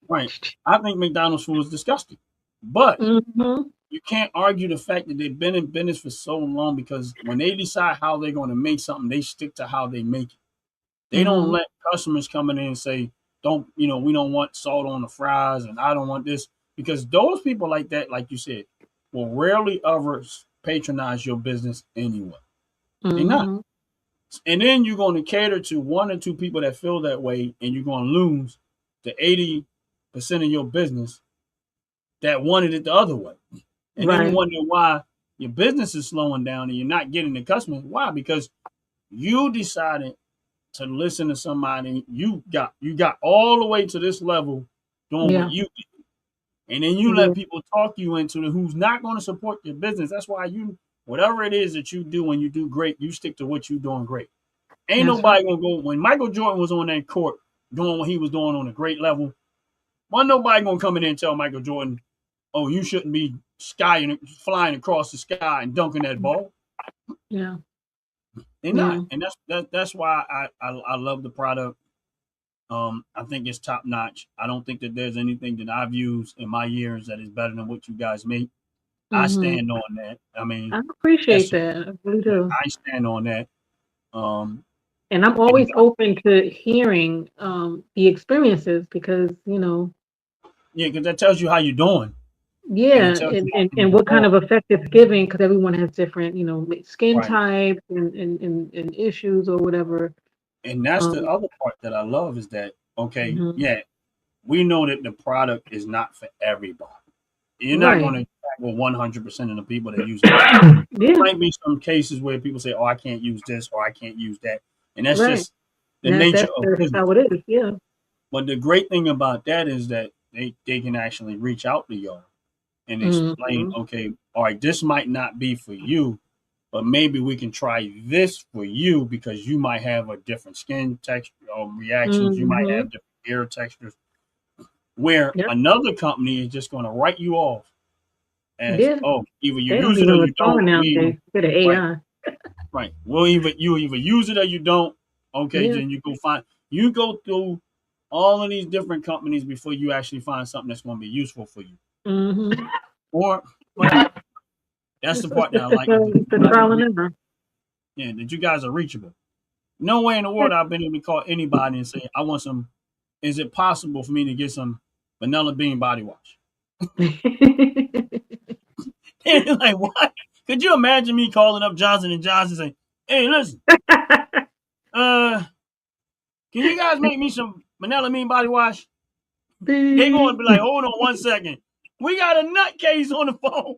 right. I think McDonald's food is disgusting, but Hmm. you can't argue the fact that they've been in business for so long because when they decide how they're going to make something, they stick to how they make it. They don't Hmm. let customers come in and say, "Don't we don't want salt on the fries," and "I don't want this," because those people like that, like you said, will rarely ever patronize your business anyway. They not, Hmm. and then you're going to cater to one or two people that feel that way, and you're going to lose the 80% of your business that wanted it the other way. And then you Right. wonder why your business is slowing down and you're not getting the customers. Why? Because you decided to listen to somebody. You got all the way to this level doing what Yeah. you did. And then you let Yeah. people talk you into the who's not going to support your business. That's why you whatever it is that you do and you do great, you stick to what you're doing great. Ain't That's right. nobody gonna go when Michael Jordan was on that court doing what he was doing on a great level. Wasn't nobody gonna come in there and tell Michael Jordan, "Oh, you shouldn't be flying across the sky and dunking that ball." Yeah. They're Yeah. not, and that's why I love the product. I think it's top notch. I don't think that there's anything that I've used in my years that is better than what you guys make. I Hmm. stand on that. I mean, I appreciate that's that. I really do. I stand on that. Um, And I'm and always open to hearing the experiences because, yeah, because that tells you how you're doing, and it yeah, tells you how and things what kind perform. of effect it's giving because everyone has different, skin Right. types and issues or whatever. And that's the Um, other part that I love is that okay, mhm. yeah, we know that the product is not for everybody. You're not going Right. to tackle 100% of the people that use it. There Yeah, might be some cases where people say, "Oh, I can't use this or I can't use that," and that's right. just the nature That's of that's business. how it is. Yeah. But the great thing about that is that they can actually reach out to y'all and explain, Hmm. okay, all right, this might not be for you, but maybe we can try this for you because you might have a different skin texture or reactions. You might Hmm. have different hair textures. Where Yep. another company is just going to write you off as, Yeah. oh, either you They don't use it or even you don't. respond nowadays to the Right, AI. right. Well, you either use it or you don't. Okay, Yeah. then you go through all of these different companies before you actually find something that's going to be useful for you. Hmm. Or, but that's the part that I like is that It's you the guys are trial and error. yeah, that you guys are reachable. No way in the world I've been able to call anybody and say, I want some. Is it possible for me to get some vanilla bean body wash? And they're like, what? Could you imagine me calling up Johnson and Johnson saying, "Hey, listen, uh, can you guys make me some vanilla bean body wash?" They going to be like, hold on 1 second. We got a nutcase on the phone.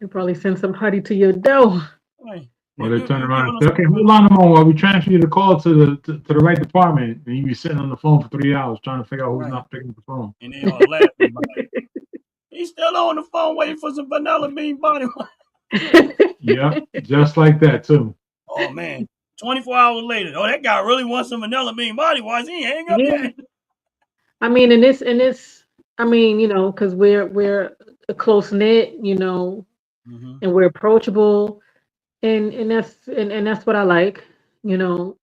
They probably send somebody to your door. Like, Or they turn you around giving and us say, okay, some hold on a moment while we transfer you the call to the right department. And you be sitting on the phone for 3 hours trying to figure out who's right, not picking up the phone. and they are laughing about it. He's still on the phone waiting for some vanilla bean body wash. Yep, just like that too. Oh man, 24 hours later, oh that guy really wants some vanilla bean body wash. He ain't hang up Yeah. yet. I mean, and this, I mean, because we're a close knit, Mm-hmm. and we're approachable, and that's what I like. You know,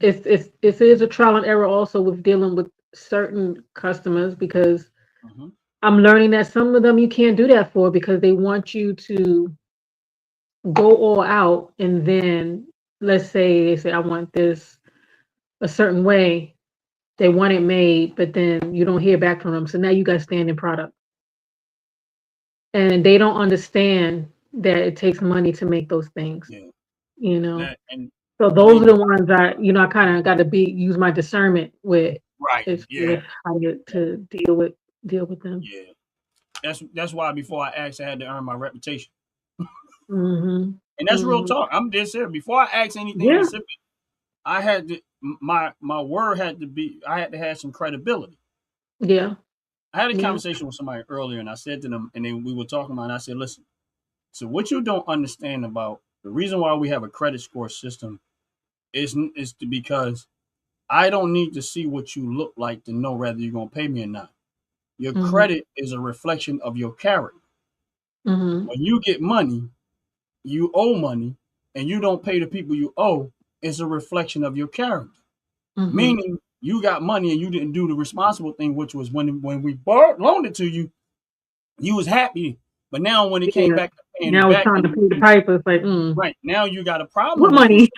it is a trial and error also with dealing with certain customers because Mm-hmm. I'm learning that some of them you can't do that for because they want you to go all out, and then let's say they say I want this a certain way, they want it made, but then you don't hear back from them, so now you got standing product, and they don't understand that it takes money to make those things, Yeah, you know. that, and So those believe are me, the ones I kind of got to be use my discernment with right? as Yeah, with how to deal with them. yeah. That's why before I asked, I had to earn my reputation, Mhm. and that's real Mhm. talk. I'm dead serious. Before I asked anything Yeah. specific, I had to my word had to be. I had to have some credibility. Yeah. I had a Yeah. conversation with somebody earlier, and I said to them, and then we were talking about. It, and I said, listen. So what you don't understand about the reason why we have a credit score system is because I don't need to see what you look like to know whether you're gonna pay me or not. Your Mhm. credit is a reflection of your character. Mhm. When you get money, you owe money, and you don't pay the people you owe, it's a reflection of your character. Mhm. Meaning you got money and you didn't do the responsible thing, which was when we loaned it to you, you was happy. But now when it came Yeah. back to paying it Now it's back, time to and pay the piper. It's like, right now you got a problem what with it. money?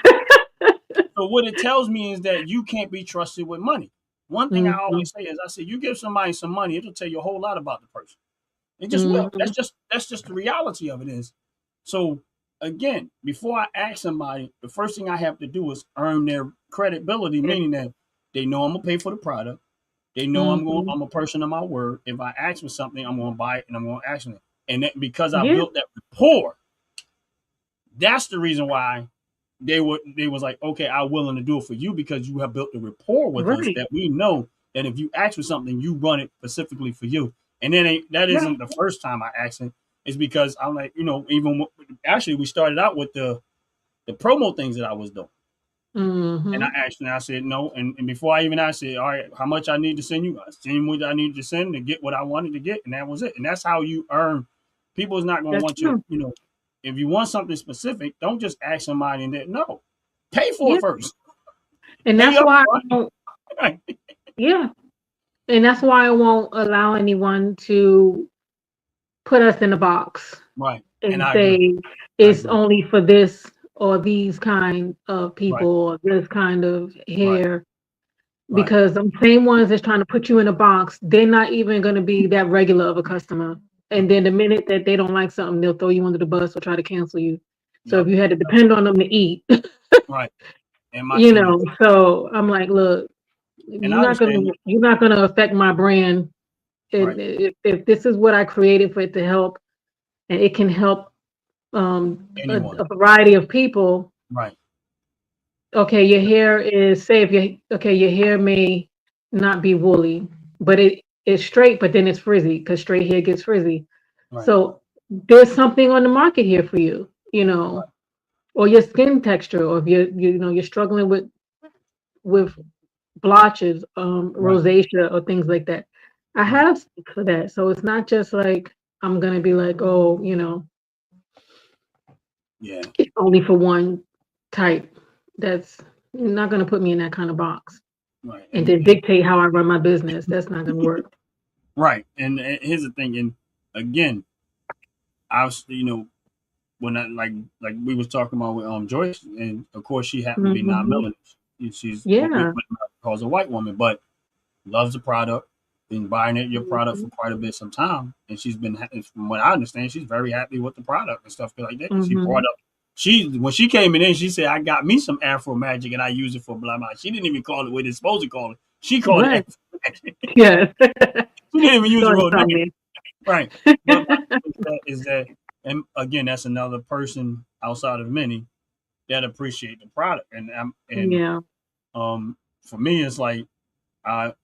So what it tells me is that you can't be trusted with money. One thing I Mhm. always say is I say you give somebody some money, it'll tell you a whole lot about the person. It just will. Mhm. That's just the reality of it is. So again, before I ask somebody, the first thing I have to do is earn their credibility, Yeah. meaning that they know I'm gonna pay for the product. They know Mhm. I'm a person of my word. If I ask for something, I'm gonna buy it and I'm gonna ask them. And that, because I Yeah. built that rapport, that's the reason why they was like, okay, I'm willing to do it for you because you have built a rapport with us Right. that we know that if you ask for something, you run it specifically for you. And then that Right. isn't the first time I asked it. It's because I'm like, even actually we started out with the promo things that I was doing. And I Mhm. asked and I said no. And before I even asked, I said, all right, how much I need to send you? I sent what I needed to send to get what I wanted to get. And that was it. And that's how you earn. People is not going to That's want you, true. if you want something specific, don't just ask somebody and then no. Pay for Yeah. it first. And Pay that's up why I front. won't, Right. yeah. And that's why I won't allow anyone to put us in a box Right. And and I agree. say I it's agree. only for this or these kind of Right. people or this kind of Right. hair. Right. Because the same ones that's trying to put you in a box, they're not even going to be that regular of a customer. And then the minute that they don't like something, they'll throw you under the bus or try to cancel you. So Yep. if you had to depend on them to eat, Right. And my you and know, so I'm like, look, I understand that. you're not gonna affect my brand. Right. And if this is what I created for it to help, and it can help Anyone. a variety of people. Right. Okay, your hair is say if your hair may not be woolly, but it is straight, but then it's frizzy because straight hair gets frizzy. Right. So there's something on the market here for you, you know, Right. or your skin texture, or if you're struggling with blotches, Right. rosacea, or things like that. I Right. have stuff for that, so it's not just like I'm gonna be like, oh, Yeah. it's only for one type. That's not gonna put me in that kind of box. Right. And then dictate how I run my business. That's not gonna work. Right. And here's the thing. And again, I was, when I like we was talking about with Joyce, and of course she happened to be Mhm. non-melanated. She's Yeah. calls a white woman, but loves the product. Been buying your product for Mhm. quite a bit some time, and she's been, from what I understand, she's very happy with the product and stuff like that. She brought Mhm. up, when she came in, she said, "I got me some Afro Magic and I use it for blah blah." She didn't even call it what it's supposed to call it. She called it Right. Afro Magic. Yes. She didn't even use the Short real name, tongue right? But my thing is that, and again, that's another person outside of many that appreciate the product, and Yeah. for me, it's like I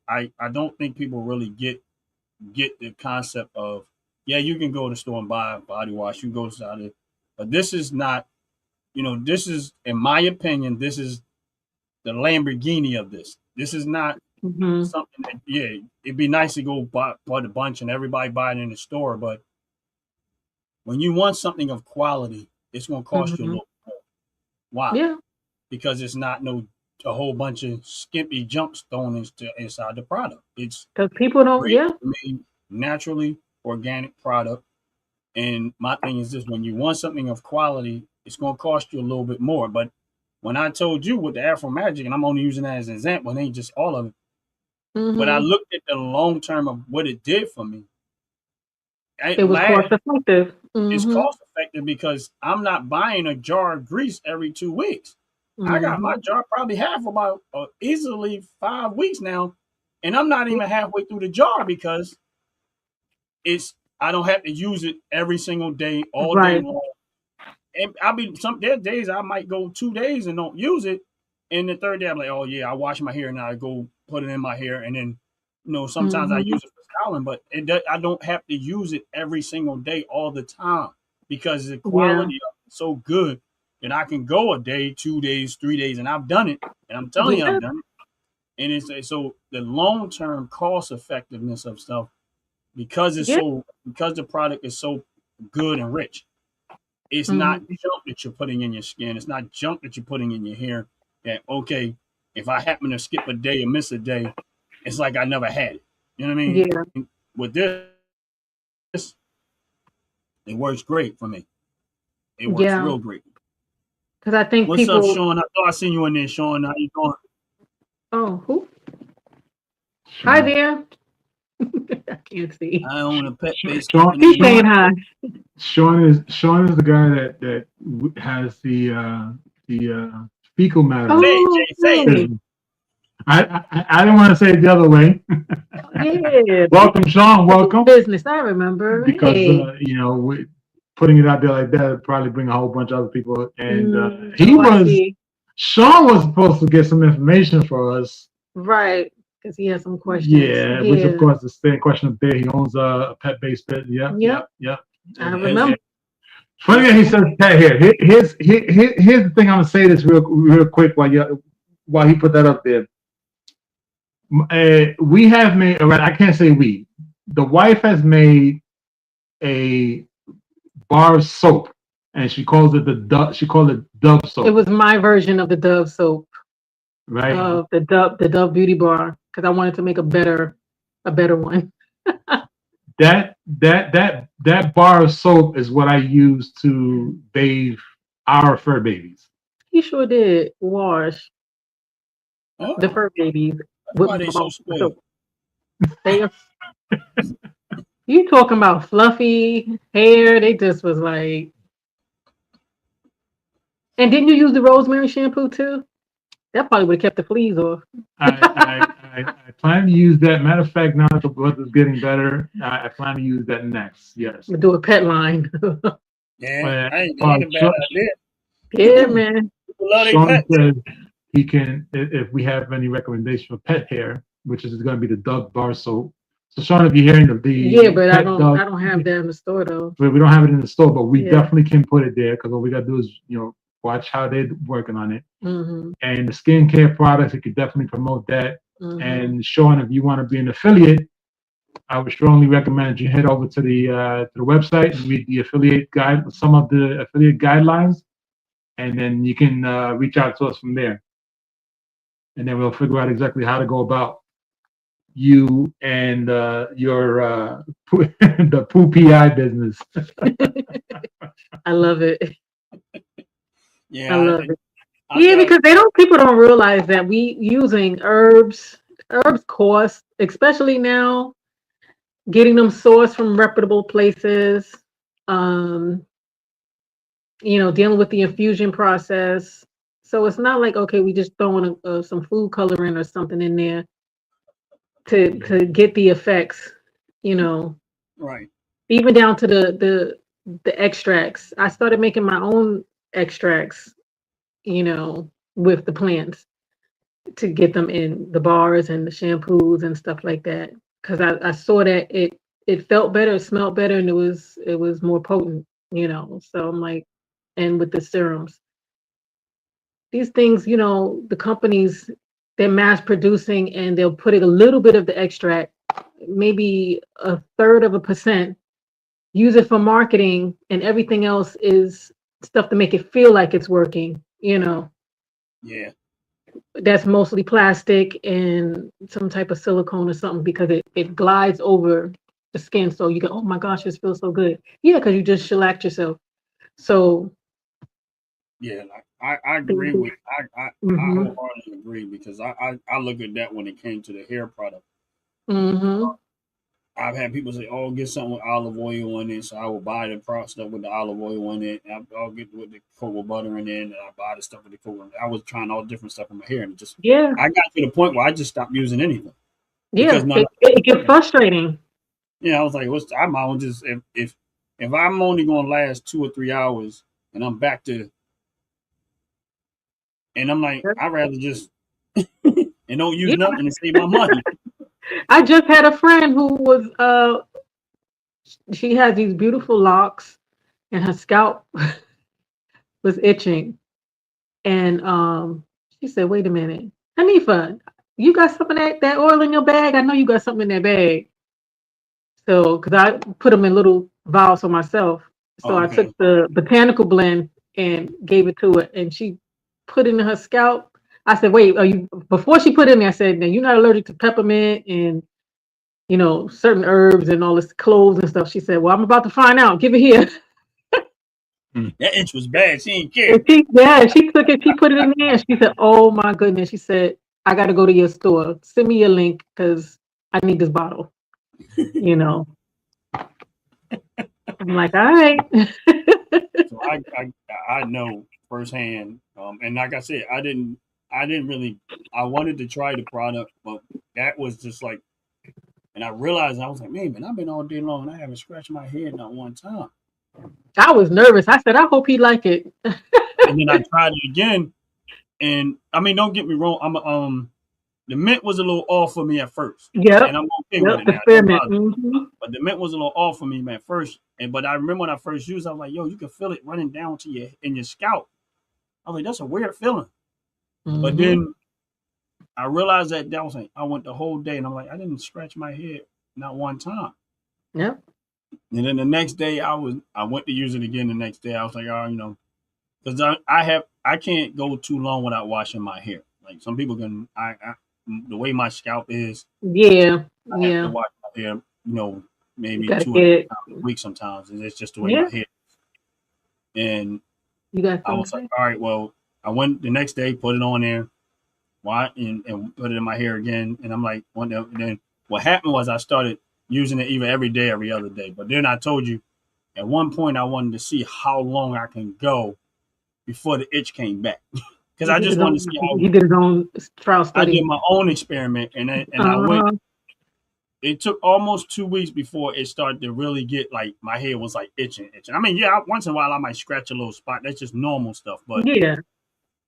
don't think people really get the concept of, yeah, you can go to the store and buy a body wash, you can go to it, but this is not, this is, in my opinion, this is the Lamborghini of this. This is not Mhm. something that, yeah, it'd be nice to go buy a bunch and everybody buy it in the store, but when you want something of quality, it's going to cost you a Mhm. little more. Why? Yeah. Because it's not a whole bunch of skimpy junk thrown inside the product. It's Because people don't. great Yeah. made naturally organic product. And my thing is this: when you want something of quality, it's going to cost you a little bit more. But when I told you with the Afro Magic, and I'm only using that as an example, it ain't just all of it. But I Mhm. looked at the long term of what it did for me. It At was last, cost effective. it's Mhm. cost effective because I'm not buying a jar of grease every 2 weeks. I got my Mhm. jar probably half about easily 5 weeks now, and I'm not even halfway through the jar because it's I don't have to use it every single day, all day Right. long. And I'll be there's days I might go 2 days and don't use it, and the third day I'm like, oh yeah, I wash my hair and I go put it in my hair, and then sometimes I Mhm. use it for styling, but I don't have to use it every single day all the time because the Yeah. quality of it is so good that I can go a day, 2 days, 3 days, and I've done it, and I'm telling you I've Yeah. done it, and it's so the long term cost effectiveness of stuff Yeah. because the product is so good and rich. It's not Mhm. junk that you're putting in your skin. It's not junk that you're putting in your hair. That, okay, if I happen to skip a day or miss a day, it's like I never had it. You know what I mean? Yeah. With this, it works great for me. It works Yeah. real great. Because I think What's up, people. Sean? I thought I seen you in there, Sean. How you doing? Oh, who? Hi Sean. there. I can't see. I own a pet-based Sean, company He's in New saying Sean, hi. York. Sean is the guy that has the fecal matter Say it, Oh, Jay. Say it. hey. business. I don't want to say it the other way. Yeah. Welcome, Sean. Welcome. Business. I remember. Because Hey. putting it out there like that would probably bring a whole bunch of other people. And Oh, I see. Sean was supposed to get some information for us. Right. Because he has some questions. Yeah, which of Yeah. course is the question up there. He owns a pet-based pet. Yep, Yep. yep, yep. I And, and, remember. and funny that he says pet here. Here's the thing. I'm gonna say this real quick while he put that up there. We have made. Right, I can't say we. The wife has made a bar of soap and she calls it the Dove. She called it Dove soap. It was my version of the Dove soap, right. the Dove Beauty Bar, because I wanted to make a better one. That bar of soap is what I use to bathe our fur babies. He sure did wash the Oh, fur babies that's with why they so soap. spoiled. They are, you talking about fluffy hair? They just was like, and didn't you use the rosemary shampoo too? That probably would have kept the fleas off. I plan to use that. Matter of fact, now that the weather's getting better, I plan to use that next. Yes. Do a pet line. Yeah, But that ain't a bad idea. Yeah, man. People love their Sean pets. says he can, if we have any recommendation for pet hair, which is going to be the Dove bar soap. So Sean, if you're hearing the Yeah, but I pet don't. Dove, I don't have that in the store though. we don't have it in the store, but we Yeah. definitely can put it there because all we got to do is watch how they're working on it. Mm-hmm. And the skincare products, we could definitely promote that. Mm-hmm. And Sean, if you want to be an affiliate, I would strongly recommend you head over to the website and read the affiliate guide, some of the affiliate guidelines, and then you can reach out to us from there. And then we'll figure out exactly how to go about you and your the poo PI business. I love it. Yeah, I love it. I Yeah, got- because people don't realize that we using herbs cost, especially now, getting them sourced from reputable places. Um, dealing with the infusion process. So it's not like, okay, we just throwing some food coloring or something in there to get the effects. right. Even down to the extracts. I started making my own extracts, with the plants to get them in the bars and the shampoos and stuff like that. Because I saw that it felt better, it smelled better, and it was more potent. So I'm like, and with the serums, these things, the companies, they're mass producing and they'll put a little bit of the extract, maybe a third of a percent, use it for marketing, and everything else is stuff to make it feel like it's working. Yeah. That's mostly plastic and some type of silicone or something because it glides over the skin. So you go, oh my gosh, this feels so good. Yeah, because you just shellacked yourself. So Yeah, like I agree with I mm-hmm, wholeheartedly agree because I look at that when it came to the hair product. mm-hmm. I've had people say, "Oh, get something with olive oil in it," so I will buy the stuff with the olive oil in it. I'll get with the cocoa butter in it, and I buy the stuff with the cocoa. I was trying all different stuff in my hair, and it just Yeah, I got to the point where I just stopped using anything because yeah. none It, of it gets frustrating. I was like, "What's I might just if I'm only going to last 2 or 3 hours and I'm back to and I'm like I'd rather just and don't use Yeah. nothing and save my money." I just had a friend who was she has these beautiful locks and her scalp was itching. And she said, wait a minute, Hanifa, you got some of that oil in your bag? I know you got something in that bag. So, because I put them in little vials for myself. So I Okay. took the botanical blend and gave it to her, and she put it in her scalp. I said, wait, are you, before she put it in there, I said, now you're not allergic to peppermint and, certain herbs and all this cloves and stuff. She said, well, I'm about to find out. Give it here. That itch was bad. She didn't care. And she took it, she put it in there, and she said, oh my goodness. She said, I got to go to your store. Send me your link because I need this bottle. I'm like, all right. So I know firsthand, and like I said, I didn't really I wanted to try the product, but that was just like, and I realized I was like, man, I've been all day long and I haven't scratched my head not one time. I was nervous. I said, I hope he like it. And then I tried it again, and I mean, don't get me wrong, the mint was a little off for me at first, Yep. and I'm okay Yep. with it The now. Don't spearmint. bother me. But the mint was a little off for me at first, but I remember when I first used, it, I was like, yo, you can feel it running down to your scalp. I was like, that's a weird feeling. But then I realized that was like I went the whole day and I'm like, I didn't scratch my head not one time. Yep. And then the next day, I went to use it again. The next day, I was like, oh, because I can't go too long without washing my hair. Like some people can, the way my scalp is, Yeah, I have to yeah. wash my hair. You Maybe gotta 2 or 3 get it. times a week sometimes, and it's just the way Yeah, my hair. And you got I something was to like, say? all right, well, I went the next day, put it on there, why, and put it in my hair again. And I'm like, and then what happened was I started using it either every day, every other day. But then I told you at one point I wanted to see how long I can go before the itch came back because I just wanted to see how He did his own trial I did study. my own experiment, and I went. Uh-huh. It took almost 2 weeks before it started to really get like my hair was like itching. I mean, yeah, once in a while I might scratch a little spot. That's just normal stuff. But Yeah.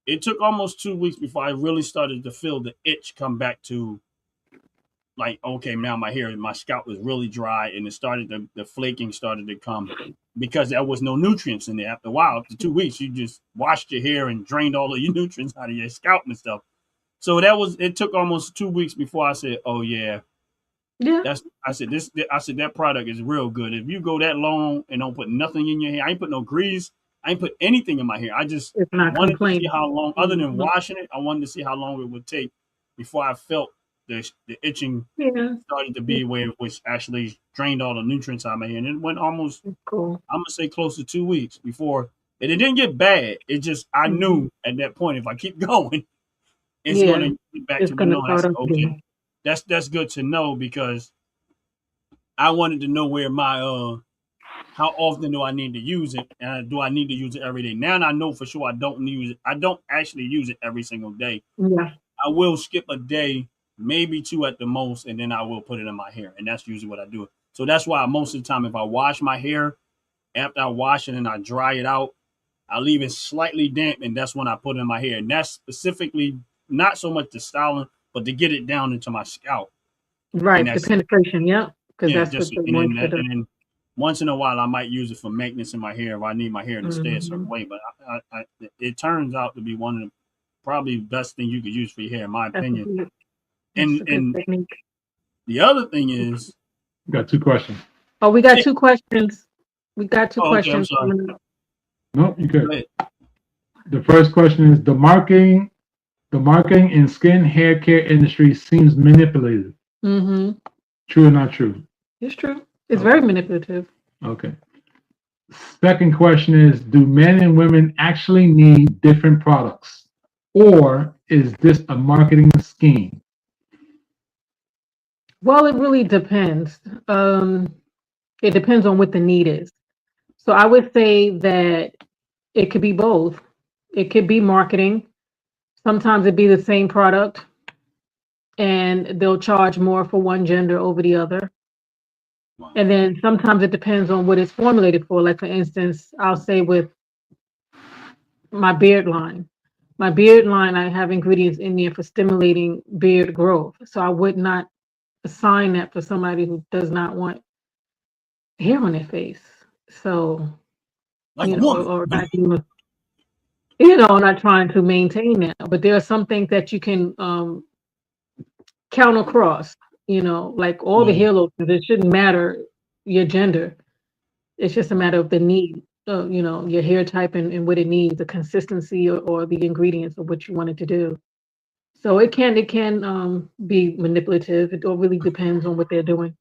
it took almost 2 weeks before I really started to feel the itch come back to like, okay, now my scalp was really dry, and it started the flaking started to come because there was no nutrients in there. After a while, after 2 weeks, you just washed your hair and drained all of your nutrients out of your scalp and stuff. So it took almost 2 weeks before I said, oh yeah, Yeah. I said that product is real good. If you go that long and don't put nothing in your hair, I ain't put no grease, I ain't put anything in my hair. I just It's not wanted to see complaining. how long, other than Mhm. washing it, I wanted to see how long it would take before I felt the itching Yeah. started to Yeah. be where it was actually drained all the nutrients out of my hair. And it went almost, It's cool. I'm gonna say close to 2 weeks before, and it didn't get bad. It just I Mhm. knew at that point if I keep going, it's Yeah. gonna get back It's to the gonna norm. I start said, up okay, again. that's good to know because I wanted to know where my how often do I need to use it, and do I need to use it every day? Now I know for sure I don't use it. I don't actually use it every single day. Yeah. I will skip a day, maybe two at the most, and then I will put it in my hair, and that's usually what I do. So that's why most of the time, if I wash my hair after I wash it and I dry it out, I leave it slightly damp, and that's when I put it in my hair. And that's specifically not so much the styling, but to get it down into my scalp. And Right. The that's penetration. Yeah. Because yeah, that's just what the and then moisture does. and then once in a while I might use it for maintenance in my hair if I need my hair to stay a certain Mhm. way. But it turns out to be one of the probably best thing you could use for your hair, in my That's a opinion. good. That's And a good and technique. the other thing is, Got two questions. Oh, we got two questions. We got two oh, okay, I'm questions sorry. coming up. No, you Go good. ahead. The first question is the marketing in skin hair care industry seems manipulated. Mm-hmm. True or not true? It's true. It's very Okay. manipulative. Okay. Second question is, do men and women actually need different products? Or is this a marketing scheme? Well, it really depends. It depends on what the need is. So I would say that it could be both. It could be marketing. Sometimes it'd be the same product and they'll charge more for one gender over the other. Wow. And then sometimes it depends on what it's formulated for. Like for instance, I'll say with my beard line. My beard line, I have ingredients in there for stimulating beard growth. So I would not assign that for somebody who does not want hair on their face. So, Like a woman. or not even, not trying to maintain that. But there are some things that you can count across, like all the Yeah. hair lotions, it shouldn't matter your gender. It's just a Right. matter of the need, your hair type and what it needs, the consistency or the ingredients of what you want it to do. So it can be manipulative. It all really depends on what they're doing.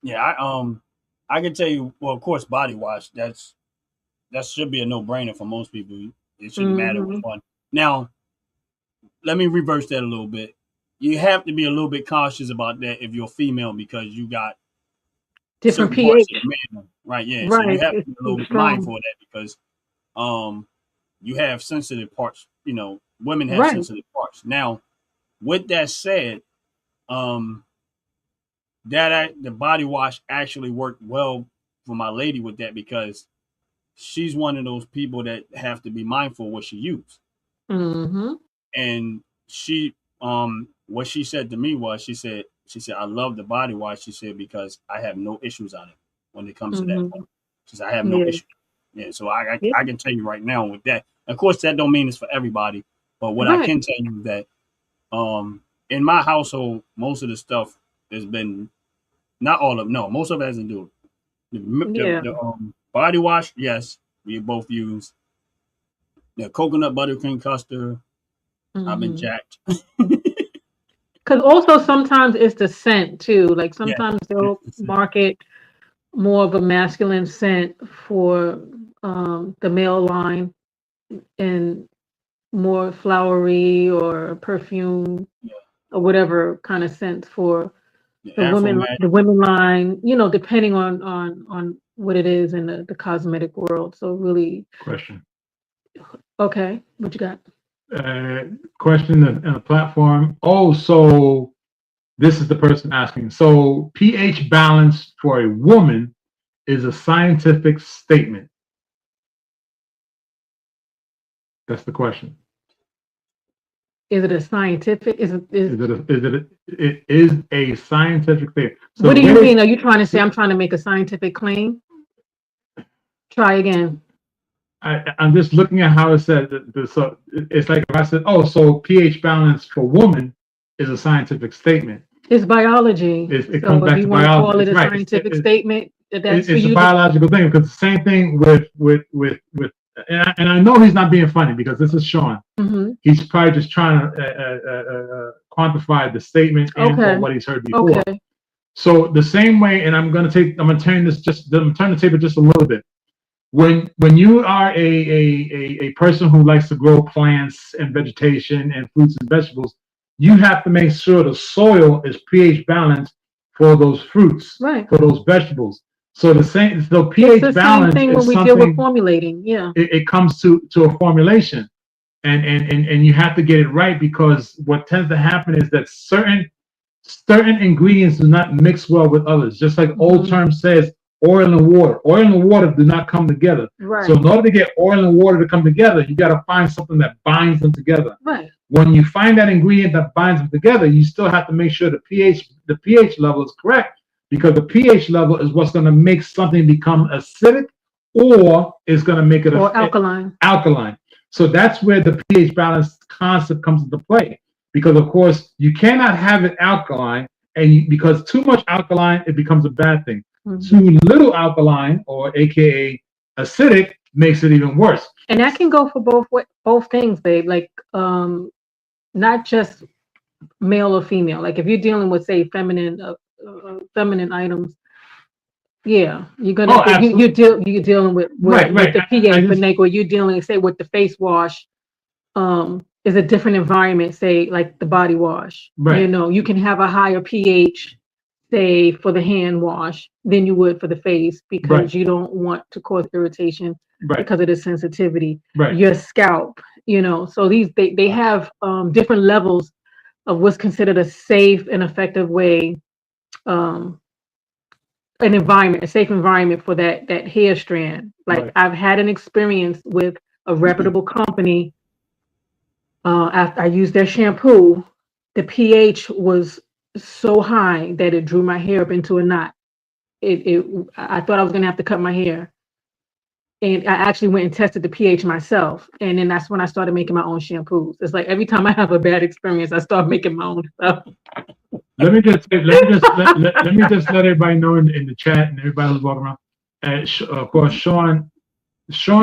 Yeah, I can tell you, well, of course, body wash, that should be a no brainer for most people. It shouldn't matter which Hmm. one. Now, let me reverse that a little bit. You have to be a little bit cautious about that if you're female because you got Different certain parts of pH, the man, right? Yeah, so you right? have to It's be a too little bit strong, mindful of that because um you have sensitive parts. Women have right? sensitive parts. Now, with that said, um, the body wash actually worked well for my lady with that because she's one of those people that have to be mindful what she uses. Hmm. And she what she said to me was she said I love the body wash. She said because I have no issues on it when it comes to that point. Hmm. She said I have no Yeah, issue. Yeah, so I yeah, I can tell you right now with that. Of course, that don't mean it's for everybody, but what I right. can tell you is that in my household, most of the stuff has been not all of no, most of it hasn't do Yeah. The body wash, yes, we both use. The coconut buttercream custard, I've been Hmm. jacked. Because also sometimes it's the scent too. Like Yeah, sometimes they'll it's market more of a masculine scent for the male line and more flowery or perfume yeah, or whatever kind of scent for the Afro Magic. the women line, depending on what it is in the cosmetic world. So really, Question. okay, what you got? Question in the platform. Oh, so this is the person asking. So pH balance for a woman is a scientific statement. That's the question. Is it a scientific? It is a scientific statement. So What the do you way mean? Are you trying to say I'm trying to make a scientific claim? Try again. I'm just looking at how it said. So it's like if I said, "Oh, so pH balance for woman is a scientific statement." It's biology. It So comes if back you to want to biology. call it It's a right. scientific statement, that's for It's a you to. biological thing because the same thing with and I know he's not being funny because this is Sean. Mhm. He's probably just trying to quantify the statement and or Okay. what he's heard before. Okay. So the same way, and I'm gonna turn the table just a little bit. When you are a person who likes to grow plants and vegetation and fruits and vegetables, you have to make sure the soil is pH balanced for those fruits, Right. for those vegetables. So It's pH the same balance thing when is we deal with something. formulating. Yeah. It comes to a formulation, and you have to get it right because what tends to happen is that certain ingredients do not mix well with others. Just like old Mhm. term says, oil and water do not come together. Right. So in order to get oil and water to come together, you got to find something that binds them together. Right. When you find that ingredient that binds them together, you still have to make sure the pH level is correct because the pH level is what's going to make something become acidic or is going to make it Or alkaline. alkaline. So that's where the pH balance concept comes into play because of course you cannot have it alkaline because too much alkaline it becomes a bad thing. Mhm. Too little alkaline or aka acidic makes it even worse. And that can go for both things, babe. Like not just male or female. Like if you're dealing with say feminine items, yeah, you're gonna Oh, absolutely. you're dealing with Right, with right. the pH, but just like what you're dealing say with the face wash, is a different environment, say like the body wash. right, You can have a higher pH, say for the hand wash than you would for the face right, because you don't want to cause irritation right, because of the sensitivity. right, Your scalp, so they have different levels of what's considered a safe and effective way, um, a safe environment for that hair strand. Like right. I've had an experience with a reputable company. After I used their shampoo, the pH was so high that it drew my hair up into a knot. I thought I was gonna have to cut my hair, and I actually went and tested the pH myself, and then that's when I started making my own shampoos. It's like every time I have a bad experience, I start making my own stuff. Let me just let everybody know in the chat and everybody who's walking around. Of course, Sean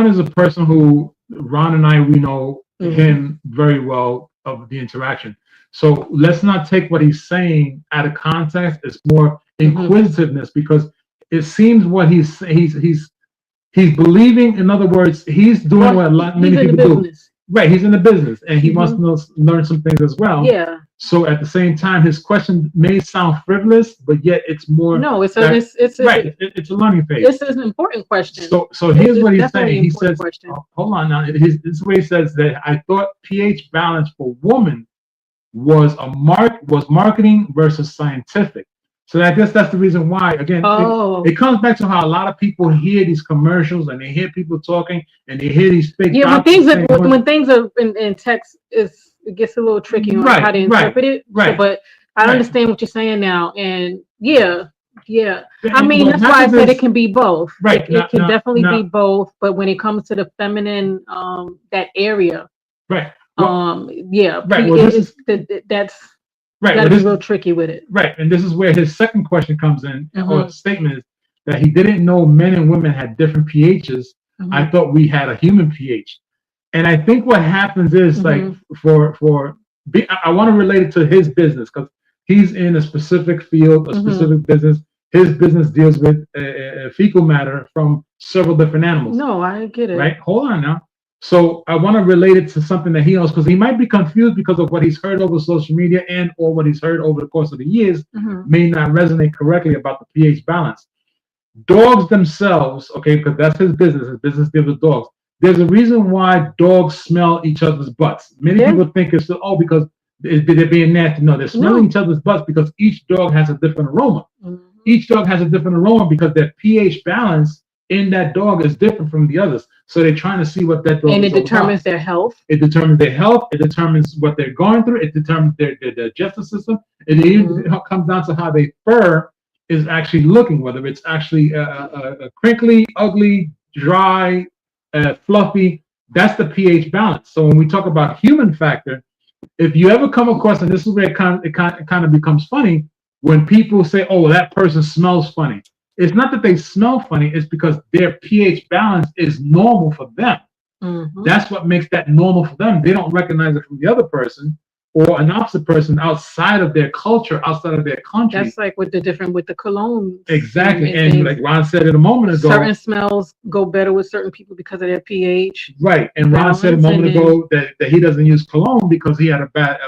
is a person who Ron and we know him very well of the interaction. So let's not take what he's saying out of context. It's more inquisitiveness because it seems what he's believing. In other words, he's doing what many people do. Right, he's in the business and he wants to learn some things as well. Yeah. So at the same time, his question may sound frivolous, but yet it's more. No, it's a learning phase. This is an important question. So here's what he's saying. He says, hold on now. This is where he says that I thought pH balance for woman was marketing versus scientific. So I guess that's the reason why. Again, it comes back to how a lot of people hear these commercials and they hear people talking and they hear these fake. Yeah, when things are in text, it gets a little tricky on how to interpret it. Right. But I understand what you're saying now, and yeah. I mean, that's why I said it can be both. Right. It can definitely be both. But when it comes to the feminine, that area, right. Right. That's. Right. Got to be real tricky with it. Right. And this is where his second question comes in, or statement is, that he didn't know men and women had different pHs. I thought we had a human pH. And I think what happens is like I want to relate it to his business because he's in a specific field, a specific business. His business deals with fecal matter from several different animals. No, I get it. Right? Hold on now. So I want to relate it to something that he knows because he might be confused because of what he's heard over social media and or what he's heard over the course of the years may not resonate correctly about the pH balance. Dogs themselves, okay, because that's his business. His business deals with dogs. There's a reason why dogs smell each other's butts. Many people think it's because they're being nasty. No, they're smelling each other's butts because each dog has a different aroma. Each dog has a different aroma because their pH balance in that dog is different from the others. So they're trying to see what that dog and is it determines their health. It determines their health. It determines what they're going through. It determines their digestive system. It even comes down to how their fur is actually looking, whether it's actually crinkly, ugly, dry, fluffy. That's the pH balance. So when we talk about human factor, if you ever come across, and this is where it kind of becomes funny, when people say, "Oh, that person smells funny," it's not that they smell funny; it's because their pH balance is normal for them. That's what makes that normal for them. They don't recognize it from the other person or an opposite person outside of their culture, outside of their country. That's like with the cologne. Exactly. And like Ron said it a moment ago, certain smells go better with certain people because of their pH. Right. And Ron said a moment ago that he doesn't use cologne because he had a bad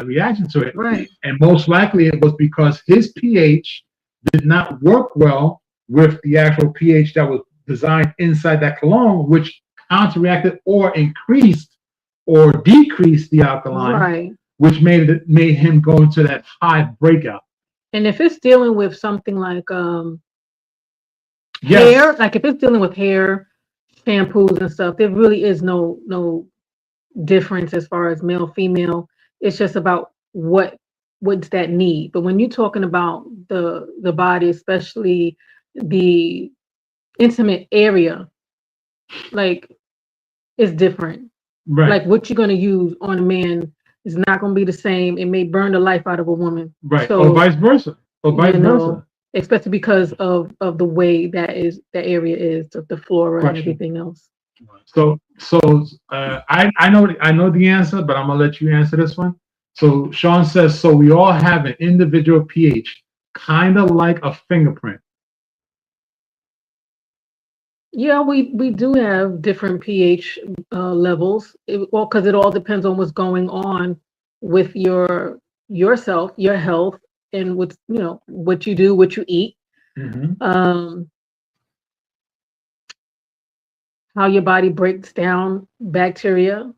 reaction to it. Right. And most likely it was because his pH did not work well with the actual pH that was designed inside that cologne, which counteracted or increased or decrease the alkaline, which made him go into that high breakout. And if it's dealing with something like hair, like if it's dealing with hair, shampoos and stuff, there really is no difference as far as male, female. It's just about what's that need. But when you're talking about the body, especially the intimate area, like it's different. Right. Like what you're going to use on a man is not going to be the same. It may burn the life out of a woman. Right. So, or vice versa. Especially because of the way that area is, the flora and everything else. So I know the answer, but I'm gonna let you answer this one. So Sean says, so we all have an individual pH, kind of like a fingerprint. Yeah, we do have different pH levels. Because it all depends on what's going on with yourself, your health, and what you do, what you eat, how your body breaks down bacteria.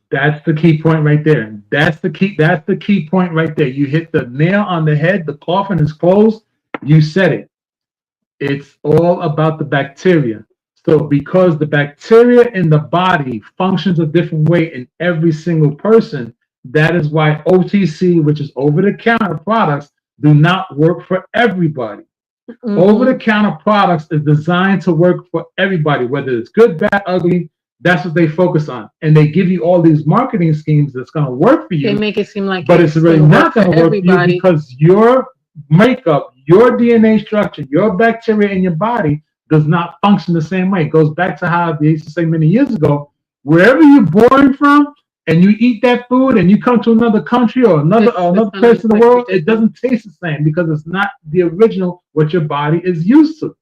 That's the key point right there. That's the key point right there. You hit the nail on the head. The coffin is closed. You said it. It's all about the bacteria. So because the bacteria in the body functions a different way in every single person, that is why OTC, which is over-the-counter products, do not work for everybody. Over-the-counter products is designed to work for everybody, whether it's good, bad, ugly. That's what they focus on. And they give you all these marketing schemes that's going to work for you. They make it seem like but it's really not going to work for you because your makeup, your DNA structure, your bacteria in your body does not function the same way. It goes back to how they used to say many years ago, wherever you're born from and you eat that food and you come to another country or another place in the world, it doesn't taste the same because it's not the original, what your body is used to.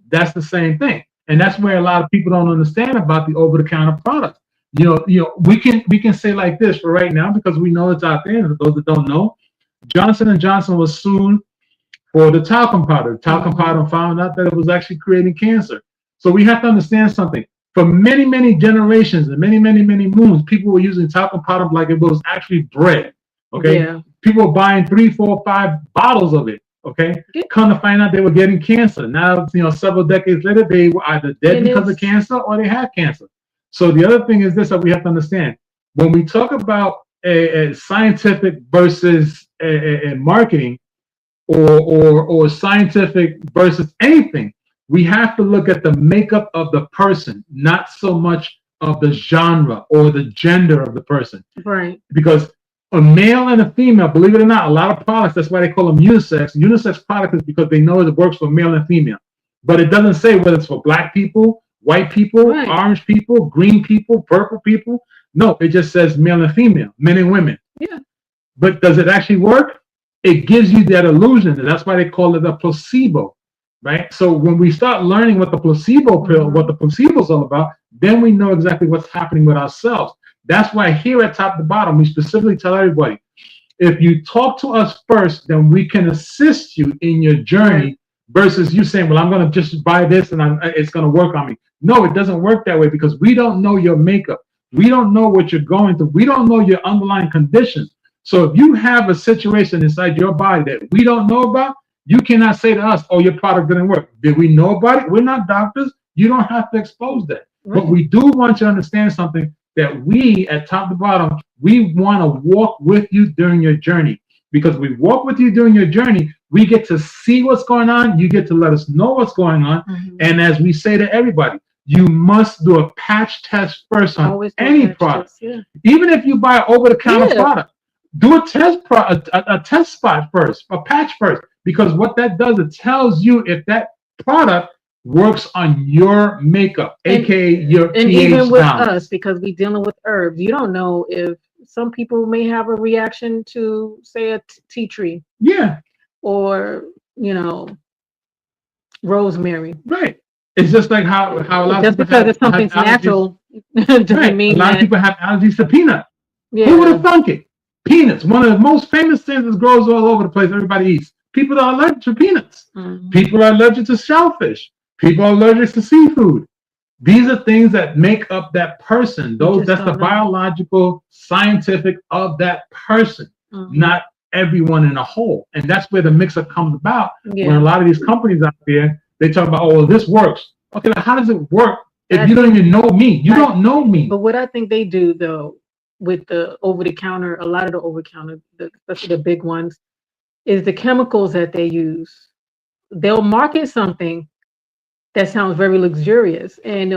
That's the same thing. And that's where a lot of people don't understand about the over-the-counter products. We can say like this for right now because we know it's out there. And for those that don't know, Johnson & Johnson was sued for the talcum powder. Talcum powder found out that it was actually creating cancer. So we have to understand something. For many, many generations and many, many, many moons, people were using talcum powder like it was actually bread. Okay, people were buying 3, 4, 5 bottles of it. Okay, come to find out they were getting cancer. Now, several decades later, they were either dead because of cancer or they had cancer. So the other thing is this that we have to understand: when we talk about a scientific versus a marketing, or scientific versus anything, we have to look at the makeup of the person, not so much of the genre or the gender of the person. Right. Because a male and a female, believe it or not, a lot of products, that's why they call them unisex. Unisex product is because they know it works for male and female. But it doesn't say whether it's for black people, white people, Right. orange people, green people, purple people. No, it just says male and female, men and women. Yeah. But does it actually work? It gives you that illusion. And that's why they call it a placebo, right? So when we start learning what the placebo pill, what the placebo is all about, then we know exactly what's happening with ourselves. That's why here at Top to Bottom, we specifically tell everybody, if you talk to us first, then we can assist you in your journey versus you saying, well, I'm going to just buy this and it's going to work on me. No, it doesn't work that way because we don't know your makeup. We don't know what you're going through. We don't know your underlying conditions. So if you have a situation inside your body that we don't know about, you cannot say to us, oh, your product didn't work. Did we know about it? We're not doctors. You don't have to expose that. Right. But we do want you to understand something, that we at Top to Bottom, we want to walk with you during your journey. Because we walk with you during your journey, we get to see what's going on. You get to let us know what's going on. And as we say to everybody, you must do a patch test first on Always do any patch product. tests, yeah. Even if you buy over-the-counter Yeah. product, do a test spot first, a patch first. Because what that does, it tells you if that product works on your makeup, aka your And pH even with balance. us, because we're dealing with herbs, you don't know if some people may have a reaction to, say, a tea tree Yeah, or, rosemary. right. It's just like how a lot Just of people because it's something's have allergies. natural doesn't Right. mean A lot of that. people have allergies to peanut. Yeah. Who would have thunk it? Peanuts, one of the most famous things that grows all over the place. Everybody eats. People are allergic to peanuts. Mhm. People are allergic to shellfish. People are allergic to seafood. These are things that make up that person. just That's the don't know. biological, scientific of that person, Mhm. not everyone in a whole. And that's where the mix-up comes about. Yeah. When a lot of these companies out there, they talk about, oh, well, this works. Okay, but how does it work if That's- you don't even know me? You I- don't know me. But what I think they do, though, with the over-the-counter, a lot of the over-the-counter, especially the big ones, is the chemicals that they use. They'll market something that sounds very luxurious, and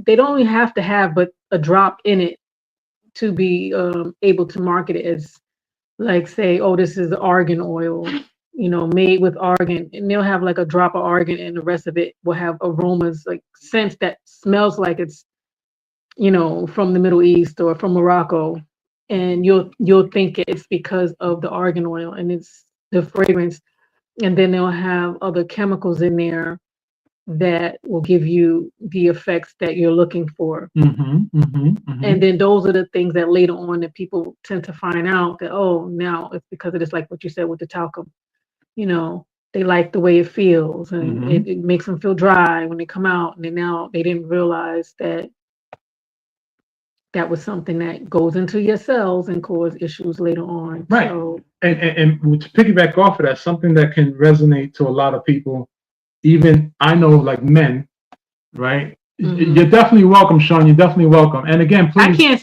they don't only have to have but a drop in it to be able to market it as, like, say, oh, this is argan oil, made with argan, and they'll have like a drop of argan, and the rest of it will have aromas, like scents that smells like it's, from the Middle East or from Morocco, and you'll think it's because of the argan oil and it's the fragrance, and then they'll have other chemicals in there that will give you the effects that you're looking for. And then those are the things that later on that people tend to find out that, oh, now it's because of this, like what you said with the talcum. They like the way it feels, and it makes them feel dry when they come out, and then now they didn't realize that that was something that goes into your cells and cause issues later on. Right. So, And to piggyback off of that, something that can resonate to a lot of people, even I know, like men, right? You're definitely welcome, Sean. You're definitely welcome. And again, please. I can't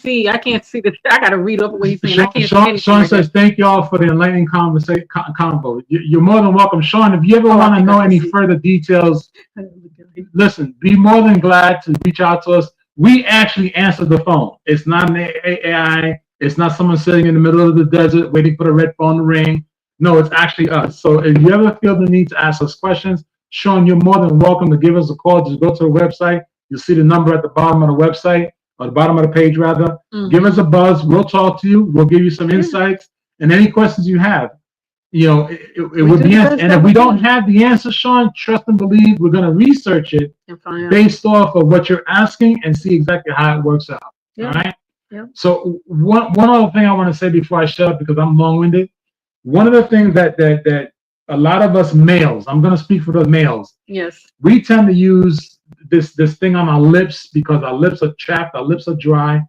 see the. I got to read up what he's saying. I can't see Sean anything says, thank y'all for the enlightening convo. You're more than welcome. Sean, if you ever Oh, I want to think I know can any see. further details, right now. listen, be more than glad to reach out to us. We actually answer the phone. It's not an AI. It's not someone sitting in the middle of the desert waiting for the red phone to ring. No, it's actually us. So if you ever feel the need to ask us questions, Sean, you're more than welcome to give us a call. Just go to the website. You'll see the number at the bottom of the website, or the bottom of the page, rather. Give us a buzz. We'll talk to you. We'll give you some insights and any questions you have. It would be answered. And if we don't have the answer, Sean, trust and believe we're going to research it And find out. based off of what you're asking and see exactly how it works out. Yeah. All right. Yeah. So one other thing I want to say before I shut up, because I'm long-winded. One of the things that a lot of us males, I'm going to speak for the males, Yes. we tend to use this thing on our lips because our lips are chapped, our lips are dry,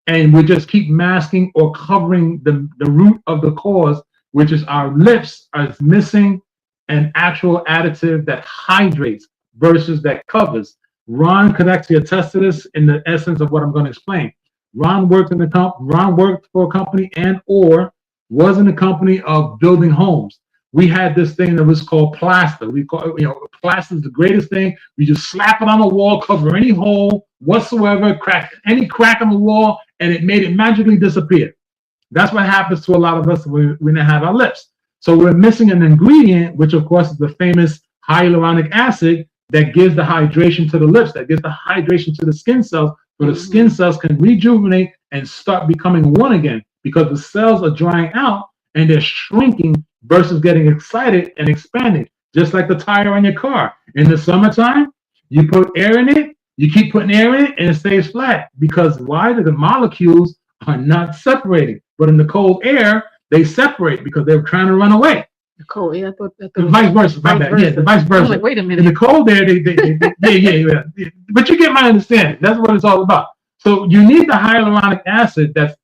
and we just keep masking or covering the root of the cause, which is our lips are missing an actual additive that hydrates versus that covers. Ron could actually attest to this in the essence of what I'm going to explain. Ron worked for a company and or was in a company of building homes. We had this thing that was called plaster. We call plaster is the greatest thing. We just slap it on the wall, cover any hole whatsoever, crack any crack in the wall, and it made it magically disappear. That's what happens to a lot of us when we don't have our lips. So we're missing an ingredient, which of course is the famous hyaluronic acid that gives the hydration to the lips, that gives the hydration to the skin cells, so the skin cells can rejuvenate and start becoming one again, because the cells are drying out and they're shrinking versus getting excited and expanding, just like the tire on your car. In the summertime, you put air in it, you keep putting air in it, and it stays flat. Because why? The molecules are not separating. But in the cold air, they separate because they're trying to run away. The cold air, I thought that the vice versa. My bad. Yeah, the vice versa. I'm like, wait a minute. In the cold air, yeah. But you get my understanding. That's what it's all about. So you need the hyaluronic acid that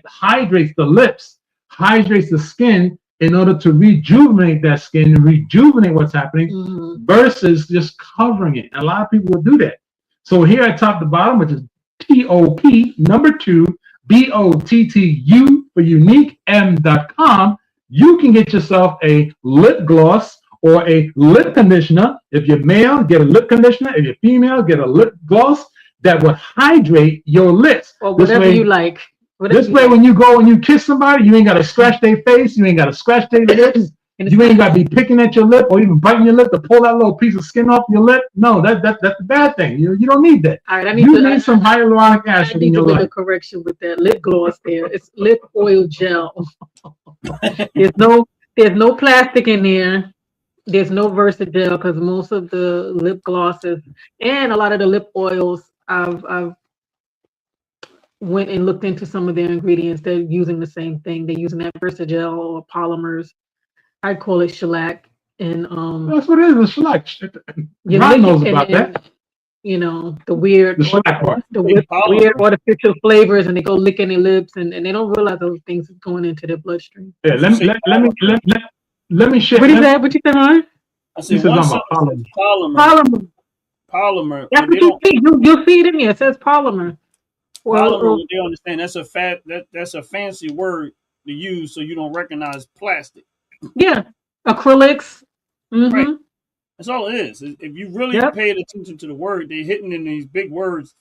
hydrates the lips, hydrates the skin in order to rejuvenate that skin and rejuvenate what's happening versus just covering it. And a lot of people will do that. So here at top to bottom, which is TOP number 2, BOTTU for unique M.com, you can get yourself a lip gloss or a lip conditioner. If you're male, get a lip conditioner. If you're female, get a lip gloss that will hydrate your lips. Or whatever you like. This way, when you go and you kiss somebody, you ain't got to scratch their face. You ain't got to scratch their lips. You ain't got to be picking at your lip or even biting your lip to pull that little piece of skin off your lip. No, that's the bad thing. You don't need that. All right, you need some hyaluronic acid in your life. I need to make a correction with that lip gloss there. It's lip oil gel. There's no plastic in there. There's no Versagel, because most of the lip glosses and a lot of the lip oils, I've went and looked into some of their ingredients. They're using the same thing. They're using that Versagel or polymers. I call it shellac, and that's what it is. A shellac. Ron knows about that. You know, the weird artificial flavors, and they go licking their lips, and they don't realize those things are going into their bloodstream. Yeah, let me share. What is that? What you said, Ryan? I said polymer. Polymer. That's what you'll see it in here. It says polymer. Polymer. They understand that's a fancy word to use so you don't recognize plastic. Yeah, acrylics. Right. That's all it is. If you really paid attention to the word, they're hitting in these big words.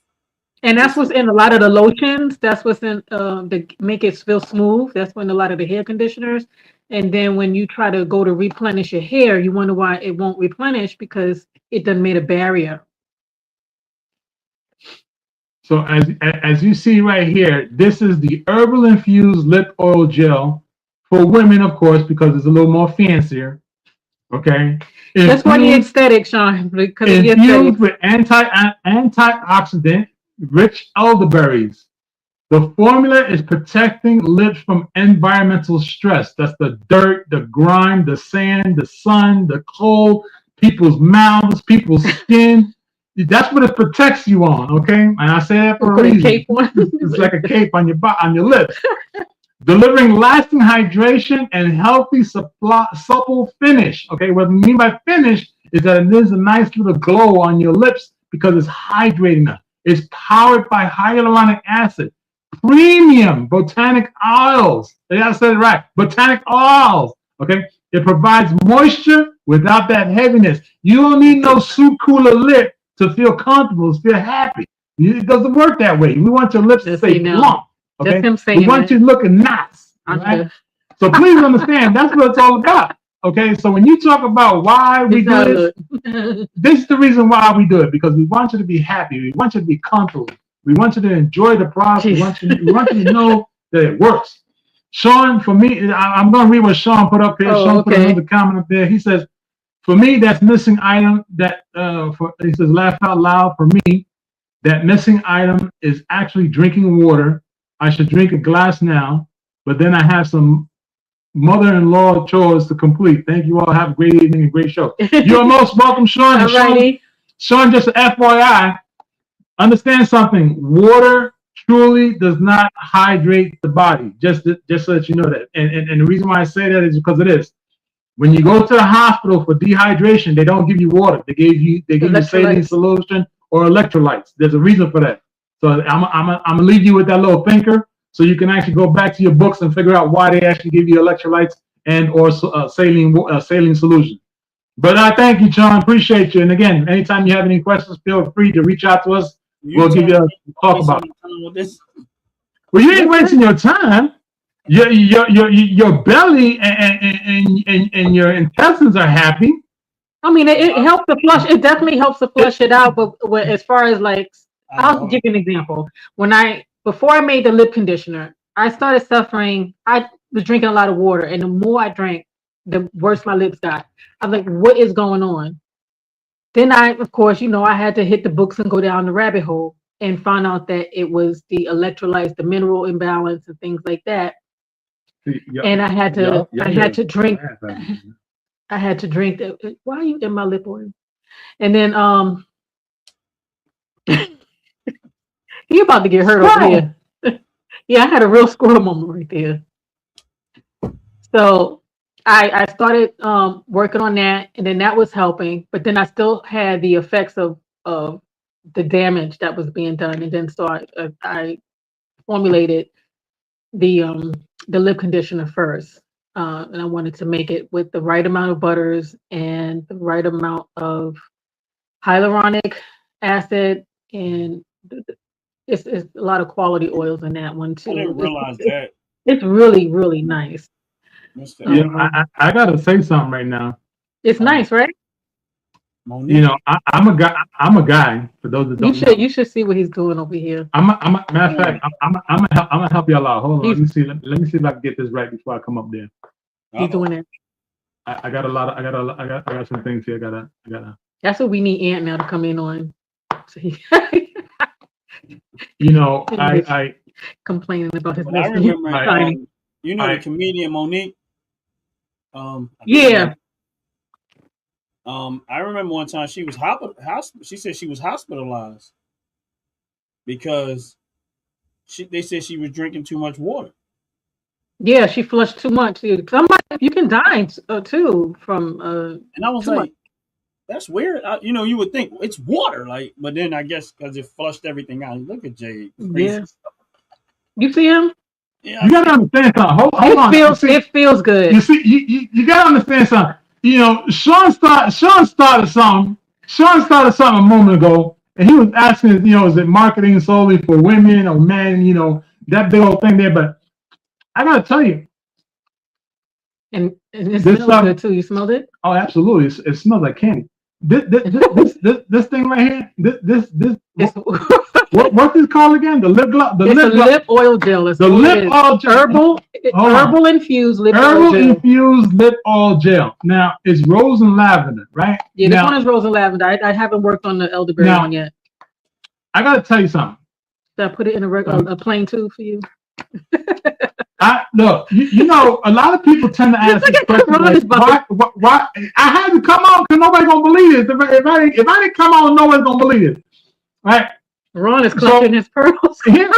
And that's what's in a lot of the lotions. That's what's in to make it feel smooth. That's when a lot of the hair conditioners. And then when you try to go to replenish your hair, you wonder why it won't replenish, because it done made a barrier. So as you see right here, this is the herbal infused lip oil gel for women, of course, because it's a little more fancier. Okay. That's why the aesthetic, Sean. Because infused with antioxidant rich elderberries. The formula is protecting lips from environmental stress. That's the dirt, the grime, the sand, the sun, the cold, people's mouths, people's skin. That's what it protects you on, okay? And I say that for a reason. Cape on. It's like a cape on your lips. Delivering lasting hydration and healthy, supple finish. Okay, what I mean by finish is that it is a nice little glow on your lips because it's hydrating them. It's powered by hyaluronic acid, premium botanic oils. They gotta say it right. Botanic oils. Okay, it provides moisture without that heaviness. You don't need no soup cooler lip to feel comfortable, to feel happy. It doesn't work that way. We want your lips to stay plump. Okay, we want you looking nice. Right? So please understand, that's what it's all about. Okay, so when you talk about why we do this, this is the reason why we do it, because we want you to be happy. We want you to be comfortable. We want you to enjoy the product. We want you to know that it works. Sean, for me, I'm going to read what Sean put up here. Sean put another comment up there. He says, for me, that's missing item that, he says, laugh out loud. For me, that missing item is actually drinking water. I should drink a glass now, but then I have some mother-in-law chores to complete. Thank you all. Have a great evening and great show. You're most welcome, Sean. Sean, just an FYI, understand something. Water truly does not hydrate the body. Just so that you know that. And the reason why I say that is because it is. When you go to the hospital for dehydration, they don't give you water. They give you saline solution or electrolytes. There's a reason for that. So I'm gonna leave you with that little thinker, so you can actually go back to your books and figure out why they actually give you electrolytes and or saline solution. But I thank you, John. Appreciate you. And again, anytime you have any questions, feel free to reach out to us. We'll give you a talk about it. Well, you ain't wasting your time. your belly and your intestines are happy. I mean, it helps to flush. It definitely helps to flush it out. But as far as like, I I'll know. give you an example. Before I made the lip conditioner, I started suffering. I was drinking a lot of water, and the more I drank, the worse my lips got. I was like, what is going on? Then of course, I had to hit the books and go down the rabbit hole and find out that it was the electrolytes, the mineral imbalance, and things like that. And I had to drink. I had to drink that. Why are you in my lip oil? And then you about to get hurt over here. Yeah, I had a real squirrel moment right there. So I started working on that, and then that was helping. But then I still had the effects of the damage that was being done, and then so I formulated the um the lip conditioner first, and I wanted to make it with the right amount of butters and the right amount of hyaluronic acid, and it's a lot of quality oils in that one I too. didn't realize that. It's really really nice. What's that? I gotta say something right now. It's Um, nice, right? Monique. I'm a guy. I'm a guy. For those that don't know, You should see what he's doing over here. matter of fact, I'm gonna help y'all out. Hold on. He's Let me see if I can get this right before I come up there. he's Uh-oh. doing it. I got a lot of I got some things here. I gotta. That's what we need Ant now to come in on. So he, I complaining about his But I lips being remember, tiny. the comedian Monique. I think Yeah, I remember one time she was she said she was hospitalized because they said she was drinking too much water. yeah, she flushed too much. Somebody, you can die too from And I was too much. like, that's weird. You would think it's water, like, but then I guess because it flushed everything out. Look at Jay, crazy. Yeah, you see him? Yeah, you gotta understand something. Hold on. It feels good. You see, you gotta understand something. Sean started something. Sean started something a moment ago, and he was asking, is it marketing solely for women or men? That big old thing there. But I gotta tell you, And it this smells good too. You smelled it? oh, absolutely, it smells like candy. This thing right here, this It's what's this called again? The lip gloss, it's a lip oil gel. It's the what it lip is. oil gel. Herbal infused lip oil Herbal gel. infused lip oil gel. Now it's rose and lavender, right? Yeah, this now, one is rose and lavender. I haven't worked on the elderberry now, one yet. I gotta tell you something. Should I put it in a plain tube for you? Look, a lot of people tend to ask this question, like, why? I had to come on because nobody's gonna believe it. If I didn't come on, nobody's gonna believe it, right? Ron is clutching his pearls. Here,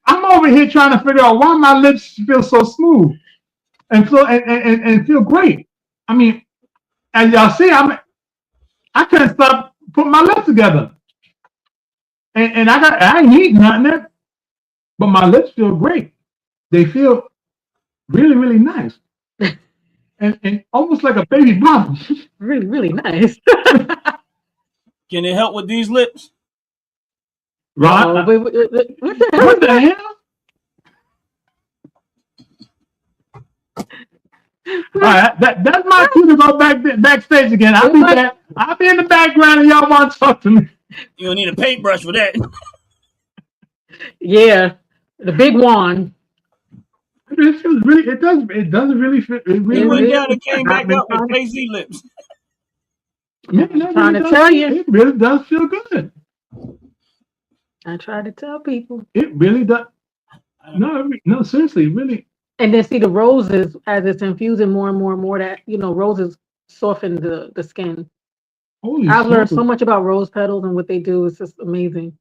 I'm over here trying to figure out why my lips feel so smooth and feel great. I mean, as y'all see, I couldn't stop putting my lips together, and I ain't eating nothing, but my lips feel great. They feel really, really nice. And almost like a baby bottle. Really, really nice. can it help with these lips? Right? Oh, what the hell? What the hell? All right, that's my cue to go backstage again. I'll be back. I'll be in the background, and y'all want to talk to me. You don't need a paintbrush for that. Yeah, the big wand. It feels really. It doesn't really fit. It He really, went really, down and came back up with I'm Jay-Z lips. trying to tell you. It really does feel good. I try to tell people. It really does. No, seriously, really. And then see the roses as it's infusing more and more and more. That roses soften the skin. Holy I've learned smokes. so much about rose petals and what they do. It's just amazing.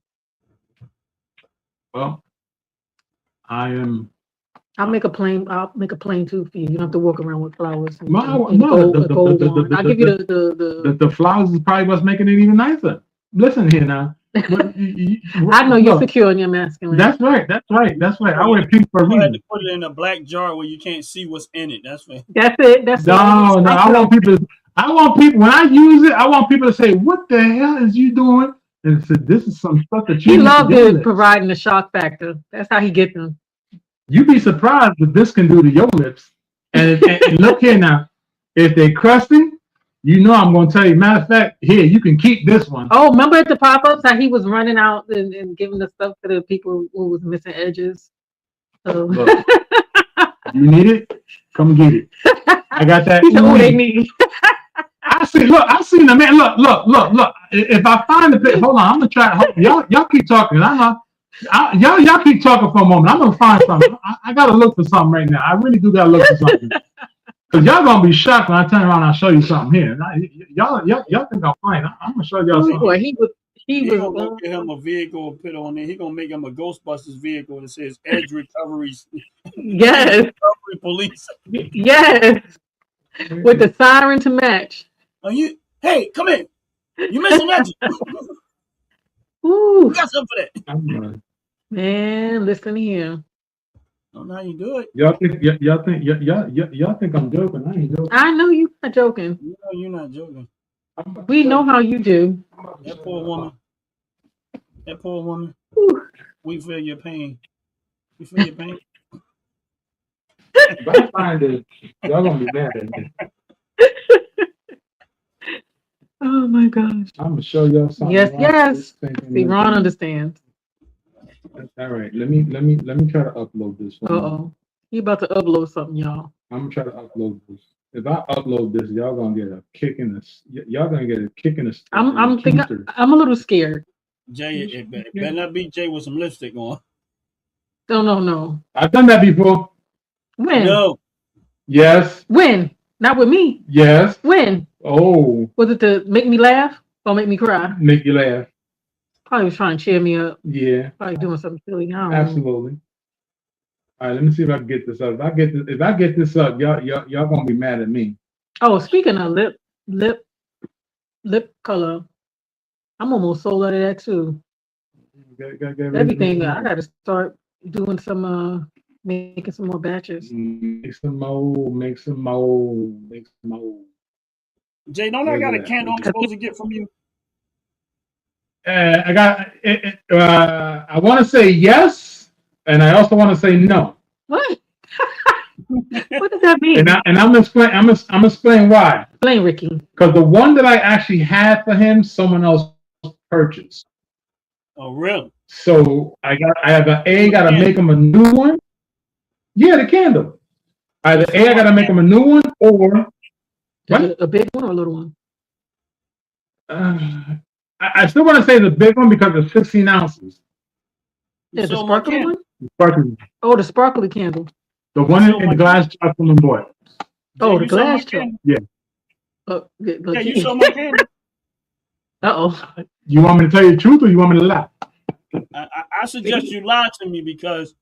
Well, I am. I'll make a plain tube for you. You don't have to walk around with flowers and, No, and no, gold wand. I'll give you the the flowers is probably what's making it even nicer. Listen here now. I know you're Look, secure in your masculine. That's right. I wear pink for a You had reason. to put it in a black jar where you can't see what's in it. That's what. That's it. That's No, it. I want people. When I use it, I want people to say, "What the hell is you doing?" And say, "This is some stuff that you." He loved it providing the shock factor. That's how he gets them. You'd be surprised what this can do to your lips. And look here now, if they're crusty, you know I'm going to tell you. Matter of fact, here, you can keep this one. Oh, remember at the pop-ups how he was running out and giving the stuff to the people who was missing edges? So. Look, you need it? Come get it. I got that. Oh, they need. I seen the man. Look. If I find the pic, hold on, I'm gonna try. Y'all keep talking. Y'all keep talking for a moment. I'm gonna find something. I gotta look for something right now. I really do gotta look for something. Cause y'all gonna be shocked when I turn around and I show you something here. Y'all think I'm playing. I'm gonna show y'all something. Boy, he was gonna get him a vehicle and put on there. He gonna make him a Ghostbusters vehicle that says Edge Recoveries. Yes. Recovery Police. Yes. With the siren to match. Hey, come in. You missing magic. Ooh. You got something for that. Man, listen here. I don't know how you do it. Y'all think I'm joking? I ain't joking. I know you're not joking. You know you're not joking. We know how you do. That poor woman. Ooh. We feel your pain. You feel your pain? If I find it, y'all gonna be mad at me. Oh my gosh. I'm gonna show y'all something. Yes. See, Ron understands. All right, let me try to upload this one. Uh-oh. He about to upload something, y'all. I'm gonna try to upload this. If I upload this, y'all gonna get a kick in the. Y'all gonna get a kick in the. I'm a little scared. Jay, it better not be Jay with some lipstick on. No. I've done that before. When? No. Yes. When? Not with me. Yes. When? Oh. Was it to make me laugh or make me cry? Make you laugh. Probably was trying to cheer me up. Yeah. Probably doing something silly. Absolutely. All right, let me see if I can get this up. If I get this up, y'all gonna be mad at me. Oh, speaking of lip color, I'm almost sold out of that too. Everything. I gotta start doing some making some more batches. Make some more. Jay, don't I got a candle I'm supposed to get from you? I got. I want to say yes, and I also want to say no. What? What does that mean? And I'm explain. I'm explain why. Explain, Ricky. Because the one that I actually had for him, someone else purchased. Oh, really? So I gotta make him a new one. Yeah, the candle. Either I gotta make him a new one, or a big one or a little one. I still want to say the big one because it's 16 ounces. Yeah, the sparkly one? Sparkly. Oh, the sparkly candle. The one in the glass jar from the boy. Oh, the glass jar. Yeah. Yeah, you saw my candle. Uh-oh. You want me to tell you the truth or you want me to lie? I suggest you lie to me because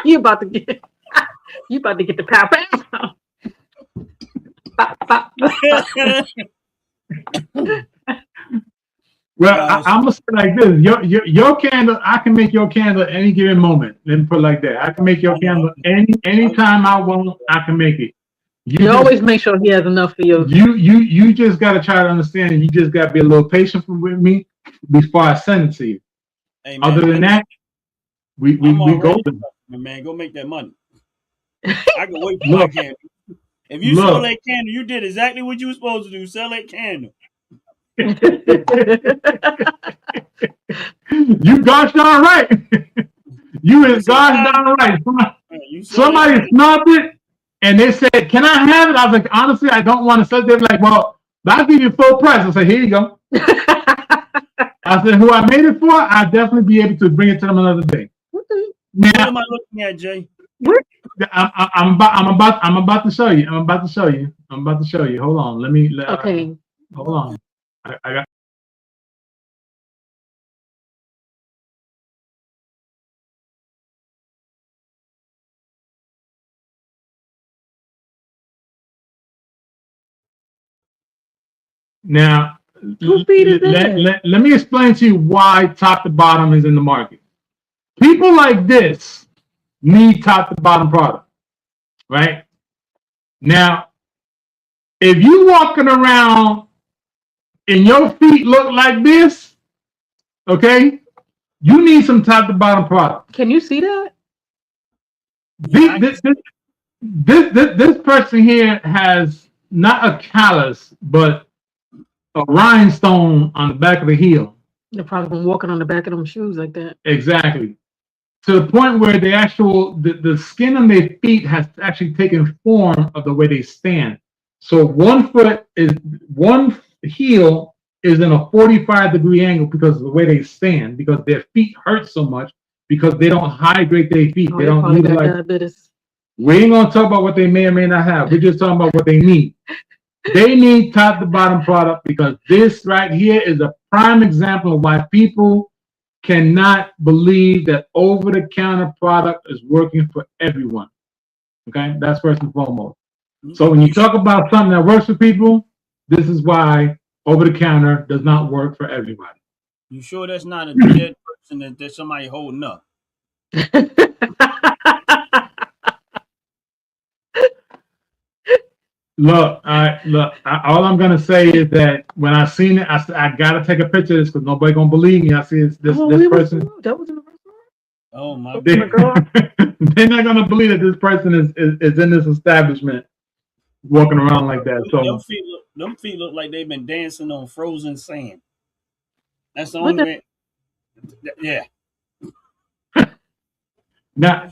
you about to get the pow. Pop. Well, I'm gonna say like this: your candle, I can make your candle at any given moment. Let me put it like that. I can make your candle anytime I want. I can make it. You always make sure he has enough for you. You just gotta try to understand, and you just gotta be a little patient with me before I send it to you. Hey, man, other than that, we go. Man, go make that money. I can wait for my candle. If you sold that candle, you did exactly what you were supposed to do. Sell that candle. You gosh darn right. You is gosh darn right. Somebody snubbed it and they said, "Can I have it?" I was like, "Honestly, I don't want to sell it." They're like, "Well, I'll give you full price." I said, "Here you go." I said, "Who I made it for, I'll definitely be able to bring it to them another day." Now, what am I looking at, Jay? I'm about to show you. I'm about to show you. Hold on. Okay. Hold on. I got. Now, let me explain to you why top to bottom is in the market. People like this need top to bottom product, right? Now, if you walking around and your feet look like this, okay, you need some top to bottom product. Can you see that? Yeah, This person here has not a callus, but a rhinestone on the back of the heel. They're probably been walking on the back of them shoes like that. Exactly. To the point where the skin on their feet has actually taken form of the way they stand. So one heel is in a 45-degree angle because of the way they stand, because their feet hurt so much because they don't hydrate their feet. Oh, They they don't probably got utilize. diabetes. We ain't gonna talk about what they may or may not have. We're just talking about what they need. They need top to bottom product because this right here is a prime example of why people cannot believe that over-the-counter product is working for everyone. Okay, that's first and foremost. So when you talk about something that works for people, this is why over-the-counter does not work for everybody. You sure that's not a dead person that there's somebody holding up? Look, all I'm gonna say is that when I seen it, I said I gotta take a picture of this because nobody gonna believe me. I see this person. That was in the restaurant. Oh my They, God. they're not gonna believe that this person is in this establishment walking around like that. So them feet look like they've been dancing on frozen sand. That's the What only the- way. Yeah. now,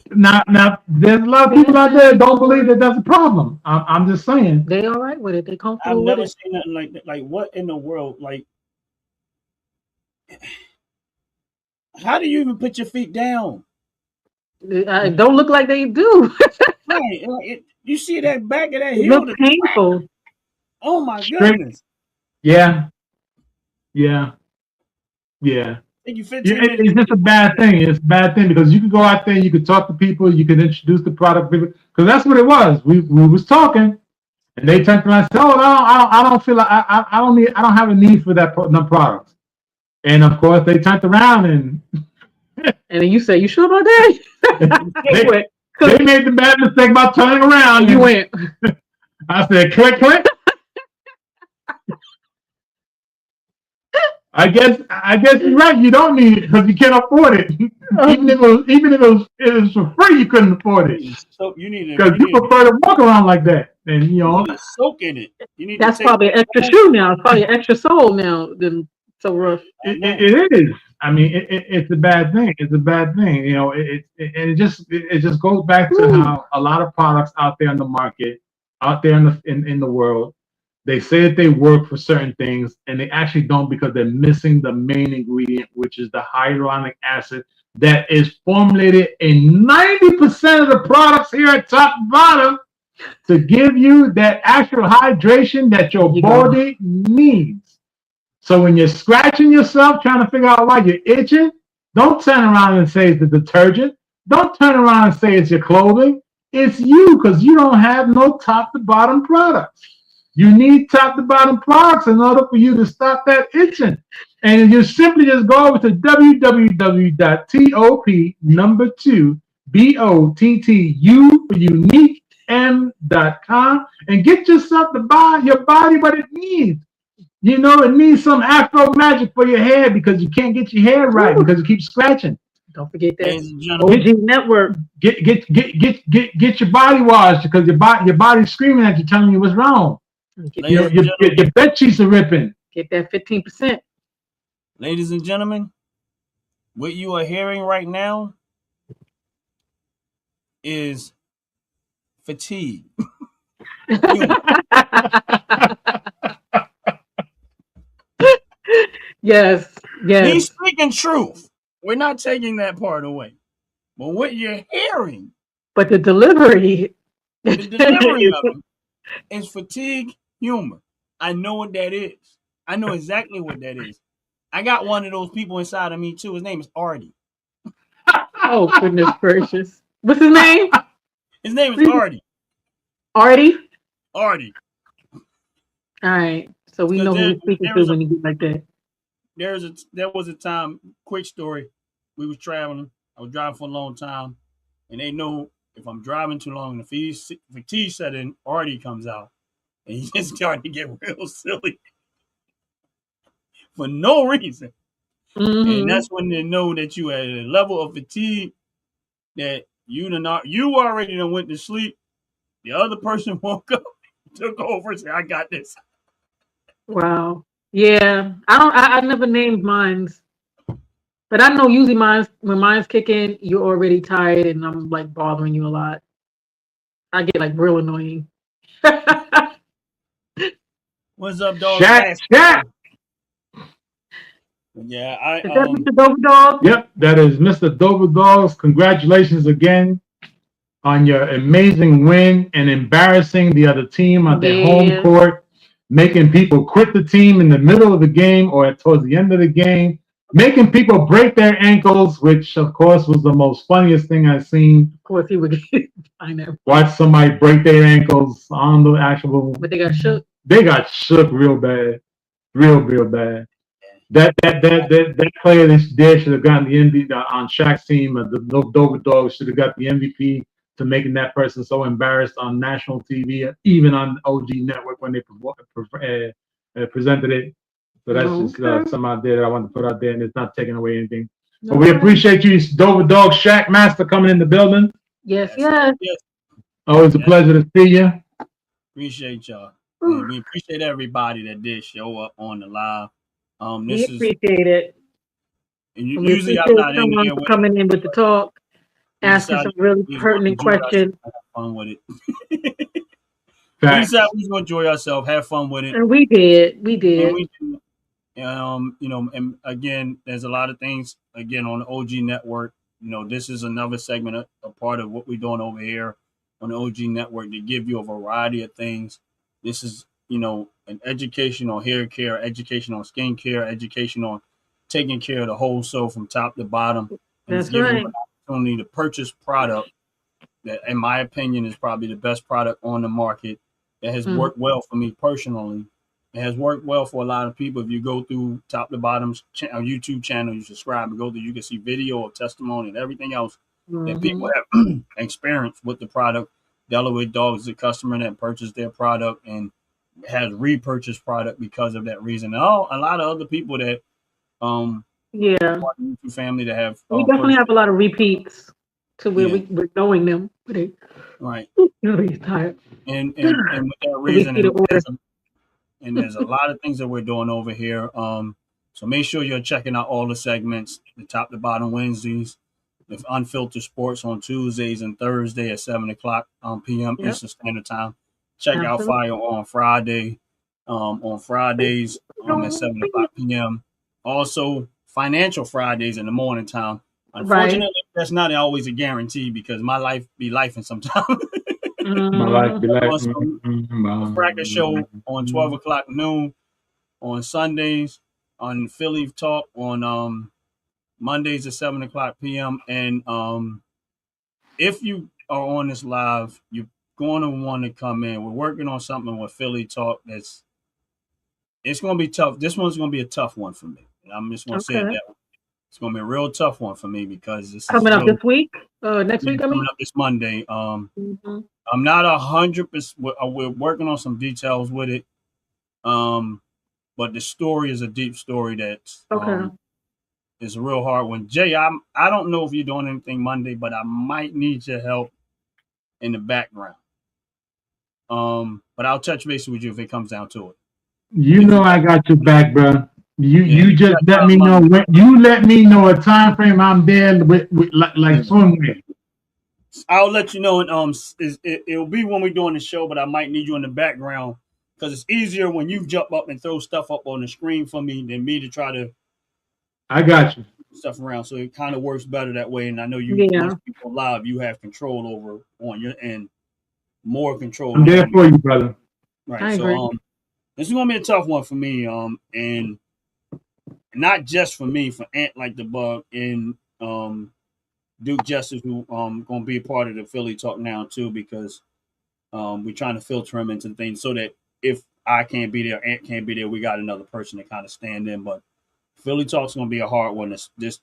there's a lot of people out there that don't believe that that's a problem. I'm just saying. They all right with it. They I've comfortable with never it. seen nothing like that. Like, what in the world? Like, how do you even put your feet down? It don't look like they do. Right. You see that back of that It heel? looks painful. Oh my Straight- goodness. Yeah. Take you 15 It's minutes. just a bad thing. It's a bad thing because you can go out there, you can talk to people, you can introduce the product to people because that's what it was. We was talking, and they turned around and said, "Oh, I don't feel like I don't have a need for them products." And of course, they turned around and And then you say, "You sure about that?" they made the bad mistake about turning around. You went. I said, "Click, click." I guess you're right. You don't need it because you can't afford it. even if it was for free, you couldn't afford it So you need because you prefer to walk around like that. And to soak in it. You need That's to take probably an extra shoe now. It's probably an extra sole now. Than so rough. it is. I mean, it's a bad thing. It's a bad thing. It just goes back to how a lot of products out there in the market, out there in the world, they say that they work for certain things, and they actually don't because they're missing the main ingredient, which is the hyaluronic acid that is formulated in 90% of the products here at Top and Bottom to give you that actual hydration that your body needs. So when you're scratching yourself, trying to figure out why you're itching, don't turn around and say it's the detergent. Don't turn around and say it's your clothing. It's you because you don't have no top to bottom products. You need top to bottom products in order for you to stop that itching. And you simply just go over to www.top2BOTTU for unique m.com and get yourself to buy your body what it needs. It needs some Afro magic for your hair because you can't get your hair right because you keep scratching. Don't forget that OG network. Get your body washed because your body's screaming at you, telling you what's wrong. Your bed sheets are ripping. Get that 15%. Ladies and gentlemen, what you are hearing right now is fatigue. Yes. He's speaking truth. We're not taking that part away. But what you're hearing, but the delivery of it is fatigue humor. I know what that is. I know exactly what that is. I got one of those people inside of me too. His name is Artie. Oh, goodness gracious. What's his name? His name is Artie. Artie? Artie. All right. So we know who we're speaking to when you get like that. There was a time, quick story. We was traveling. I was driving for a long time. And they know if I'm driving too long, if fatigue set in, Artie comes out. And he just started to get real silly. For no reason. Mm-hmm. And that's when they know that you at a level of fatigue that You already done went to sleep. The other person woke up, took over, and said, "I got this." Wow. Yeah. I never named mines. But I know usually mine's when mine's kick in, you're already tired and I'm like bothering you a lot. I get like real annoying. What's up, dog? Shaq, Last Shaq. Yeah, I Is that Mr. Dover Dog? Yep, that is Mr. Dover Dogs. Congratulations again on your amazing win and embarrassing the other team on their home Yeah, court, making people quit the team in the middle of the game or towards the end of the game, making people break their ankles, which of course was the most funniest thing I've seen. of course he would get I know. Watch somebody break their ankles on the actual. But they got shook. They got shook real bad, real bad. That player there should have gotten the MVP on Shaq's team. The Dover Dogs should have got the MVP to making that person so embarrassed on national TV, even on OG Network when they presented it. So that's just something out there that I want to put out there, and it's not taking away anything. But we appreciate you, Dover Dog Shaq Master, coming in the building. Yes. Always a pleasure to see you. Appreciate y'all. And we appreciate everybody that did show up on the live. We appreciate it. And usually I'm not in here coming in with the talk, asking some really pertinent questions. Have fun with it. We decided we was gonna enjoy ourselves, have fun with it. And we did. And again, there's a lot of things again on the OG network. This is another segment, a part of what we're doing over here on the OG network to give you a variety of things. This is, an education on hair care, education on skin care, education on taking care of the whole soul from top to bottom. And That's it's giving right. you an opportunity to purchase product that, in my opinion, is probably the best product on the market that has worked well for me personally. It has worked well for a lot of people. If you go through top to bottom's YouTube channel, you subscribe and go through, you can see video of testimony and everything else that people have experienced with the product. Delaware Dogs is a customer that purchased their product and has repurchased product because of that reason. A lot of other people that YouTube family that have we definitely have a lot of repeats to where we're knowing them. Right. He's tired. And with that reason, and there's a lot of things that we're doing over here. So make sure you're checking out all the segments, the top to bottom Wednesdays, the unfiltered sports on Tuesdays and Thursday at 7:00 p.m. Eastern Standard Time. Check out Fire on Friday, on Fridays at 7:00 p.m. Also, Financial Fridays in the morning time. Unfortunately, that's not always a guarantee because my life be lifing sometimes. My life be like a Fracker show on 12:00 noon on Sundays, on Philly Talk on Mondays at 7:00 p.m. And if you are on this live, you're going to want to come in. We're working on something with Philly Talk it's going to be tough. This one's going to be a tough one for me. And I'm just going to say it that way. It's going to be a real tough one for me because this coming is up this week, next week. Coming up this Monday. I'm not 100%. We're working on some details with it. But the story is a deep story that's is a real hard one. Jay, I don't know if you're doing anything Monday, but I might need your help in the background. But I'll touch base with you if it comes down to it. I got your back, bro. You just let me know when you let me know a time frame I'm there with like swimwear. I'll let you know. And it'll be when we're doing the show, but I might need you in the background because it's easier when you jump up and throw stuff up on the screen for me than me to try to. I got you. Stuff around, so it kind of works better that way. And I know most people live, you have control over on your end, more control. I'm there for you, brother. Right. So this is gonna be a tough one for me. And not just for me, for Ant Like the Bug and Duke Justice, who gonna be a part of the Philly Talk now too, because we're trying to filter him into things so that if I can't be there, Ant can't be there, we got another person to kind of stand in. But Philly Talk's gonna be a hard one. This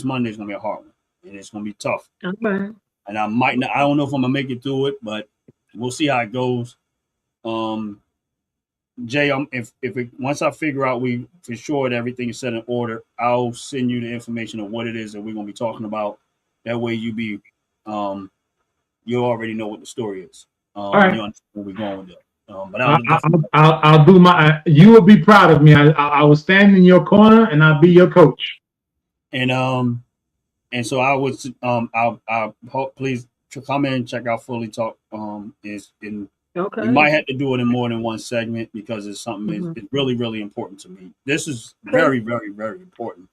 Monday's gonna be a hard one, and it's gonna be tough. Okay. And I might not. I don't know if I'm gonna make it through it, but we'll see how it goes. Jay, once I figure out we for sure that everything is set in order, I'll send you the information of what it is that we're gonna be talking about. That way, you be um, you already know what the story is. All And right. you understand where we're going with that. But I, I'll I, definitely. I'll do my. You will be proud of me. I will stand in your corner and I'll be your coach. And so I would I hope please to come in and check out Fully Talk. Is in we Okay. might have to do it in more than one segment because it's something Mhm. it's really really important to me. This is Okay. very very very important.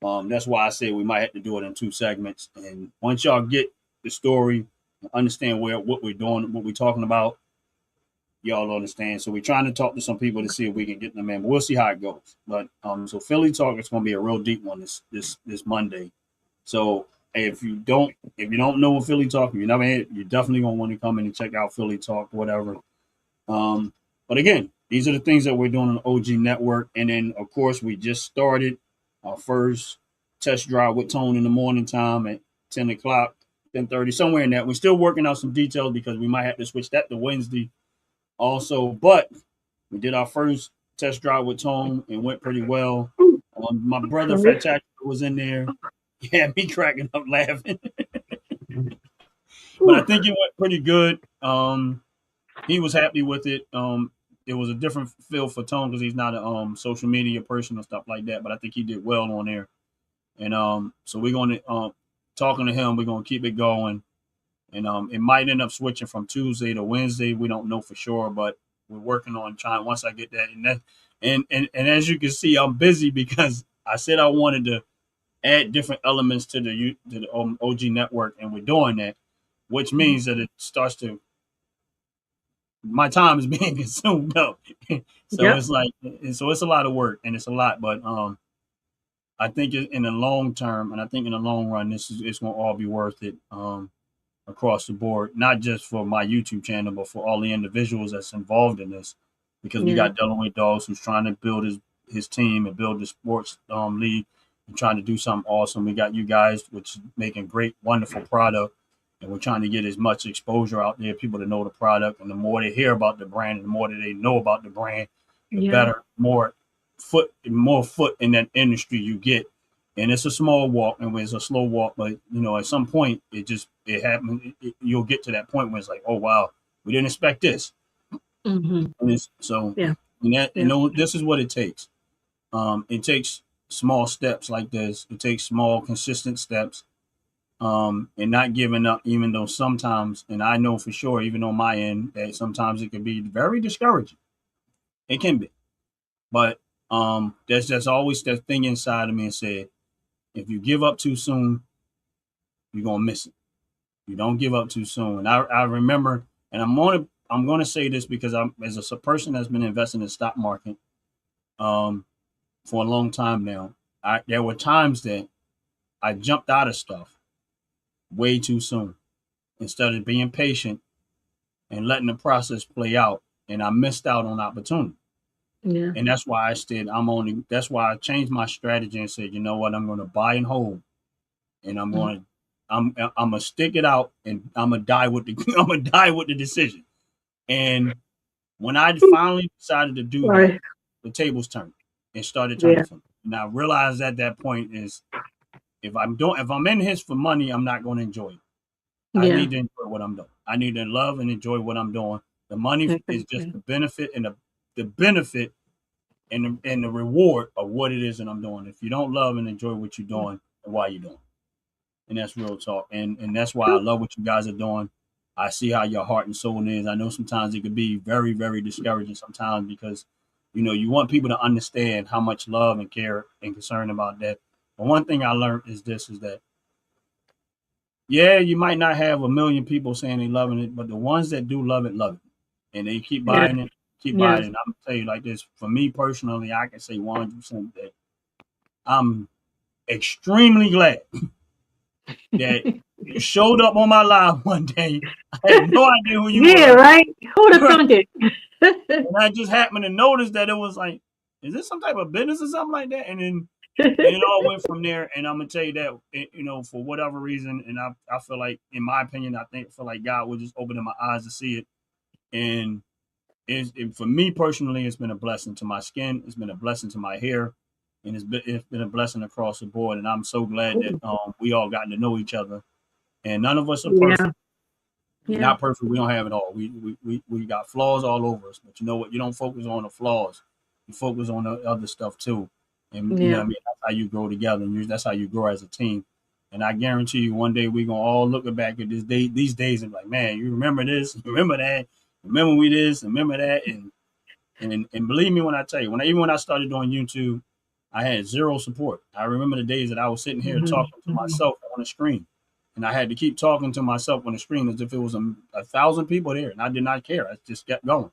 That's why I say we might have to do it in two segments. And once y'all get the story, understand what we're doing, what we're talking about, y'all understand. So we're trying to talk to some people to see if we can get them in. But we'll see how it goes. But so Philly Talk is going to be a real deep one this Monday. So if you don't know what Philly Talk, if you never had, you're definitely gonna want to come in and check out Philly Talk, whatever. But again, these are the things that we're doing on the OG Network, and then of course we just started our first test drive with Tone in the morning time at 10 o'clock, 10:30, somewhere in that. We're still working out some details because we might have to switch that to Wednesday also. But we did our first test drive with Tone and went pretty well. My brother Fantastic was in there. He had me cracking up laughing. But I Ooh, think it went pretty good. He was happy with it. It was a different feel for Tone because he's not a social media person and stuff like that. But I think he did well on there. And so we're going to talking to him. We're going to keep it going. And it might end up switching from Tuesday to Wednesday. We don't know for sure, but we're working on trying. Once I get that, and as you can see, I'm busy because I said I wanted to add different elements to the OG network, and we're doing that, which means that it starts to my time is being consumed up. So yep. it's like, and so it's a lot of work and it's a lot, but I think in the long term, and I think in the long run, it's going to all be worth it across the board, not just for my YouTube channel, but for all the individuals that's involved in this, because we Yeah. got Delaware Dogs who's trying to build his team and build the sports league and trying to do something awesome. We got you guys, which is making great, wonderful product, and we're trying to get as much exposure out there, people to know the product, and the more they hear about the brand, and the more that they know about the brand, the Yeah. better, more foot in that industry you get. And it's a small walk and it's a slow walk, but at some point it happens. You'll get to that point where it's like, oh wow, we didn't expect this. Mhm. And so Yeah. and that Yeah. this is what it takes. It takes small steps like this. It takes small consistent steps, and not giving up, even though sometimes, and I know for sure, even on my end, that sometimes it can be very discouraging. It can be, but there's just always that thing inside of me and said, if you give up too soon, you're gonna miss it. You don't give up too soon. And I remember, and I'm gonna say this because I'm as a person that's been investing in the stock market um, for a long time now. There were times that I jumped out of stuff way too soon instead of being patient and letting the process play out, and I missed out on opportunity. Yeah. And that's why I said That's why I changed my strategy and said, you know what, I'm going to buy and hold, and Mhm. I'm gonna stick it out, and I'm gonna die with the I'm gonna die with the decision. And when I finally decided to do that, Sorry. the tables turned and started turning Yeah. for me. And I realized at that point is if I'm in this for money, I'm not going to enjoy it. I Yeah. need to enjoy what I'm doing. I need to love and enjoy what I'm doing. The money is just Exactly. the benefit and the benefit and the reward of what it is that I'm doing. If you don't love and enjoy what you're doing, then why are you doing it? And that's real talk. And that's why I love what you guys are doing. I see how your heart and soul is. I know sometimes it could be very, very discouraging sometimes because you want people to understand how much love and care and concern about that. But one thing I learned is that yeah, you might not have a million people saying they loving it, but the ones that do love it, and they keep Yeah. buying it, keep buying it. Yes. And I'm gonna tell you like this: for me personally, I can say 100% that I'm extremely glad that you showed up on my live one day. I had no idea who you Yeah. were. Right. Who'd have Right. thunk it? And I just happened to notice that it was like, is this some type of business or something like that? And it all went from there. And I'm gonna tell you that for whatever reason, and I feel like, in my opinion, feel like God was just opening my eyes to see it. And for me personally, it's been a blessing to my skin. It's been a blessing to my hair, and it's been a blessing across the board. And I'm so glad that we all gotten to know each other and none of us are Yeah. perfect. We're Yeah. not perfect. We don't have it all. We got flaws all over us. But you know what? You don't focus on the flaws. You focus on the other stuff too. And you know what Yeah. I mean? That's how you grow together. And that's how you grow as a team. And I guarantee you, one day we're gonna all look back at these days, and be like, man, you remember this, you remember that, remember we this, remember that, and believe me when I tell you, even when I started doing YouTube, I had zero support. I remember the days that I was sitting here Mhm. talking to myself on the screen, and I had to keep talking to myself on the screen as if it was a thousand people there, and I did not care. I just kept going,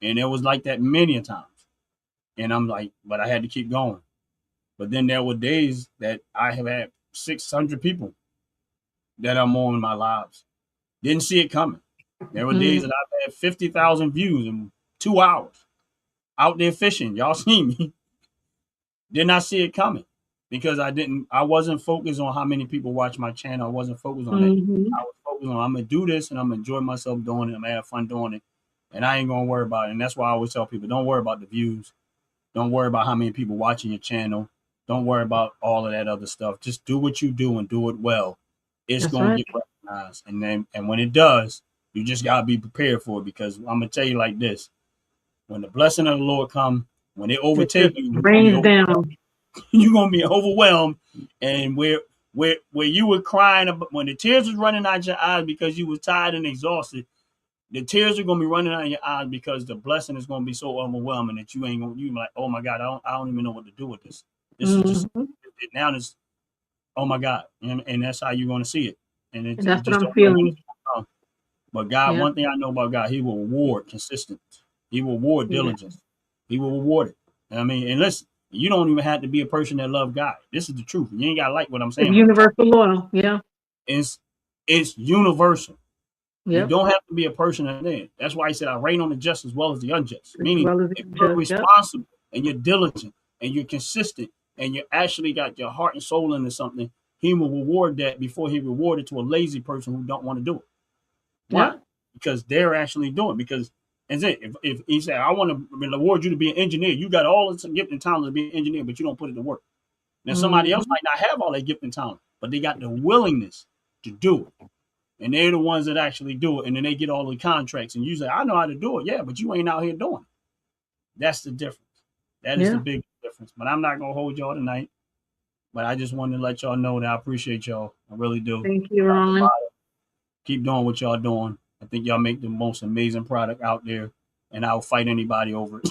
and it was like that many a times. And I'm like, but I had to keep going. But then there were days that I have had 600 people that are more in my lives. Didn't see it coming. There were days Mhm. that I've had 50,000 views in 2 hours out there fishing. Y'all seen me. Did not see it coming because I wasn't focused on how many people watch my channel. I wasn't focused on that. Mhm. I was focused on I'm gonna do this and I'm gonna enjoy myself doing it. I'm gonna have fun doing it. And I ain't gonna worry about it. And that's why I always tell people, don't worry about the views. Don't worry about how many people watching your channel. Don't worry about all of that other stuff. Just do what you do and do it well. It's That's gonna right. get recognized. And when it does, you just gotta be prepared for it because I'm gonna tell you like this. When the blessing of the Lord come, when they It overtake just you, rains down. you're gonna be overwhelmed. And where you were crying when the tears was running out your eyes because you was tired and exhausted, the tears are gonna be running out of your eyes because the blessing is gonna be so overwhelming that you like, oh my God, I don't even know what to do with this. This is just Mhm. now this, oh my God. And that's how you're gonna see it. And And you that's what just I'm don't know when it's feeling. gonna come. But God, Yeah. one thing I know about God, He will reward consistency. He will reward Yeah. diligence. He will reward it. I mean, and listen, you don't even have to be a person that love God. This is the truth. You ain't gotta like what I'm It's saying, but I'm telling universal law. Yeah. you, it's universal. You Yep. don't have to be a person that. That's why He said, "I reign on the just as well as the unjust." As Meaning, well as if you're just. Yep. responsible and you're diligent and you're consistent and you actually got your heart and soul into something, He will reward that before He rewarded to a lazy person who don't want to do it. Why? Yep. Because they're actually doing it. Because as if He said, "I want to reward you to be an engineer," you got all this gift and talent to be an engineer, but you don't put it to work. Now somebody else Mhm. might not have all that gift and talent, but they got the willingness to do it. And they're the ones that actually do it. And then they get all the contracts. And you say, I know how to do it. Yeah, but you ain't out here doing it. That's the difference. That is the Yeah. big difference. But I'm not going to hold y'all tonight. But I just wanted to let y'all know that I appreciate y'all. I really do. Thank you, Ron. Keep doing what y'all doing. I think y'all make the most amazing product out there. And I'll fight anybody over it.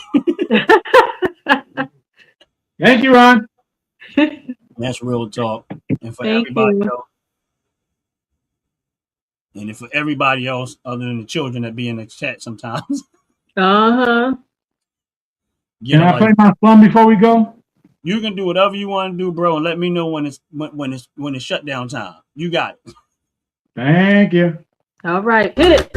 Thank you, Ron. That's real talk. And for Thank everybody you. else, and for everybody else other than the children that be in the chat sometimes, Uh-huh. get Can a I play life. my song before we go? You can do whatever you want to do, bro, and let me know when it's shutdown time. You got it. Thank you. All right. Hit it.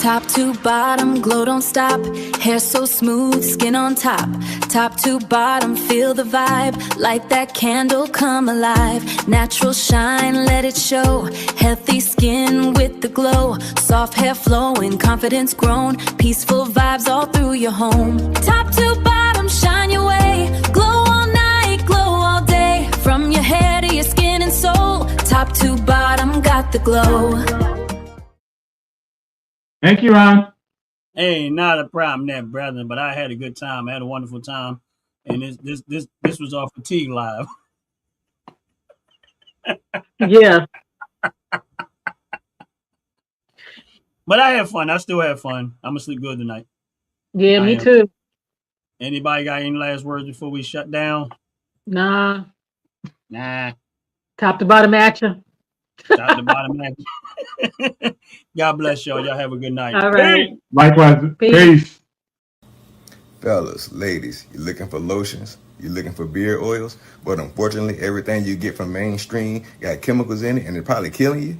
Top to bottom, glow don't stop. Hair so smooth, skin on top. Top to bottom, feel the vibe. Like that candle, come alive. Natural shine, let it show. Healthy skin with the glow. Soft hair flowing, confidence grown. Peaceful vibes all through your home. Top to bottom, shine your way. Glow all night, glow all day. From your hair to your skin and soul. Top to bottom, got the glow. Thank you, Ron. Hey, not a problem there, brother. But I had a good time. I had a wonderful time, and this was off fatigue live. Yeah. But I had fun. I still had fun. I'm gonna sleep good tonight. Yeah, I me am. too. Anybody got any last words before we shut down? Nah. Nah. Top to bottom action. Top to bottom. God bless y'all. Y'all have a good night. All right. Peace. Likewise. Peace. Peace. Fellas, ladies, you looking for lotions? You looking for beard oils? But unfortunately, everything you get from mainstream got chemicals in it and it's probably killing you?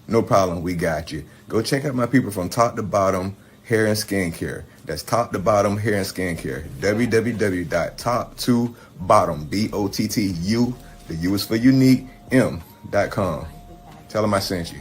No problem, we got you. Go check out my people from Top to Bottom Hair and Skincare. That's Top to Bottom Hair and Skincare. www.top2bottom, BOTTU, the U is for unique, M.com. Tell them I sent you.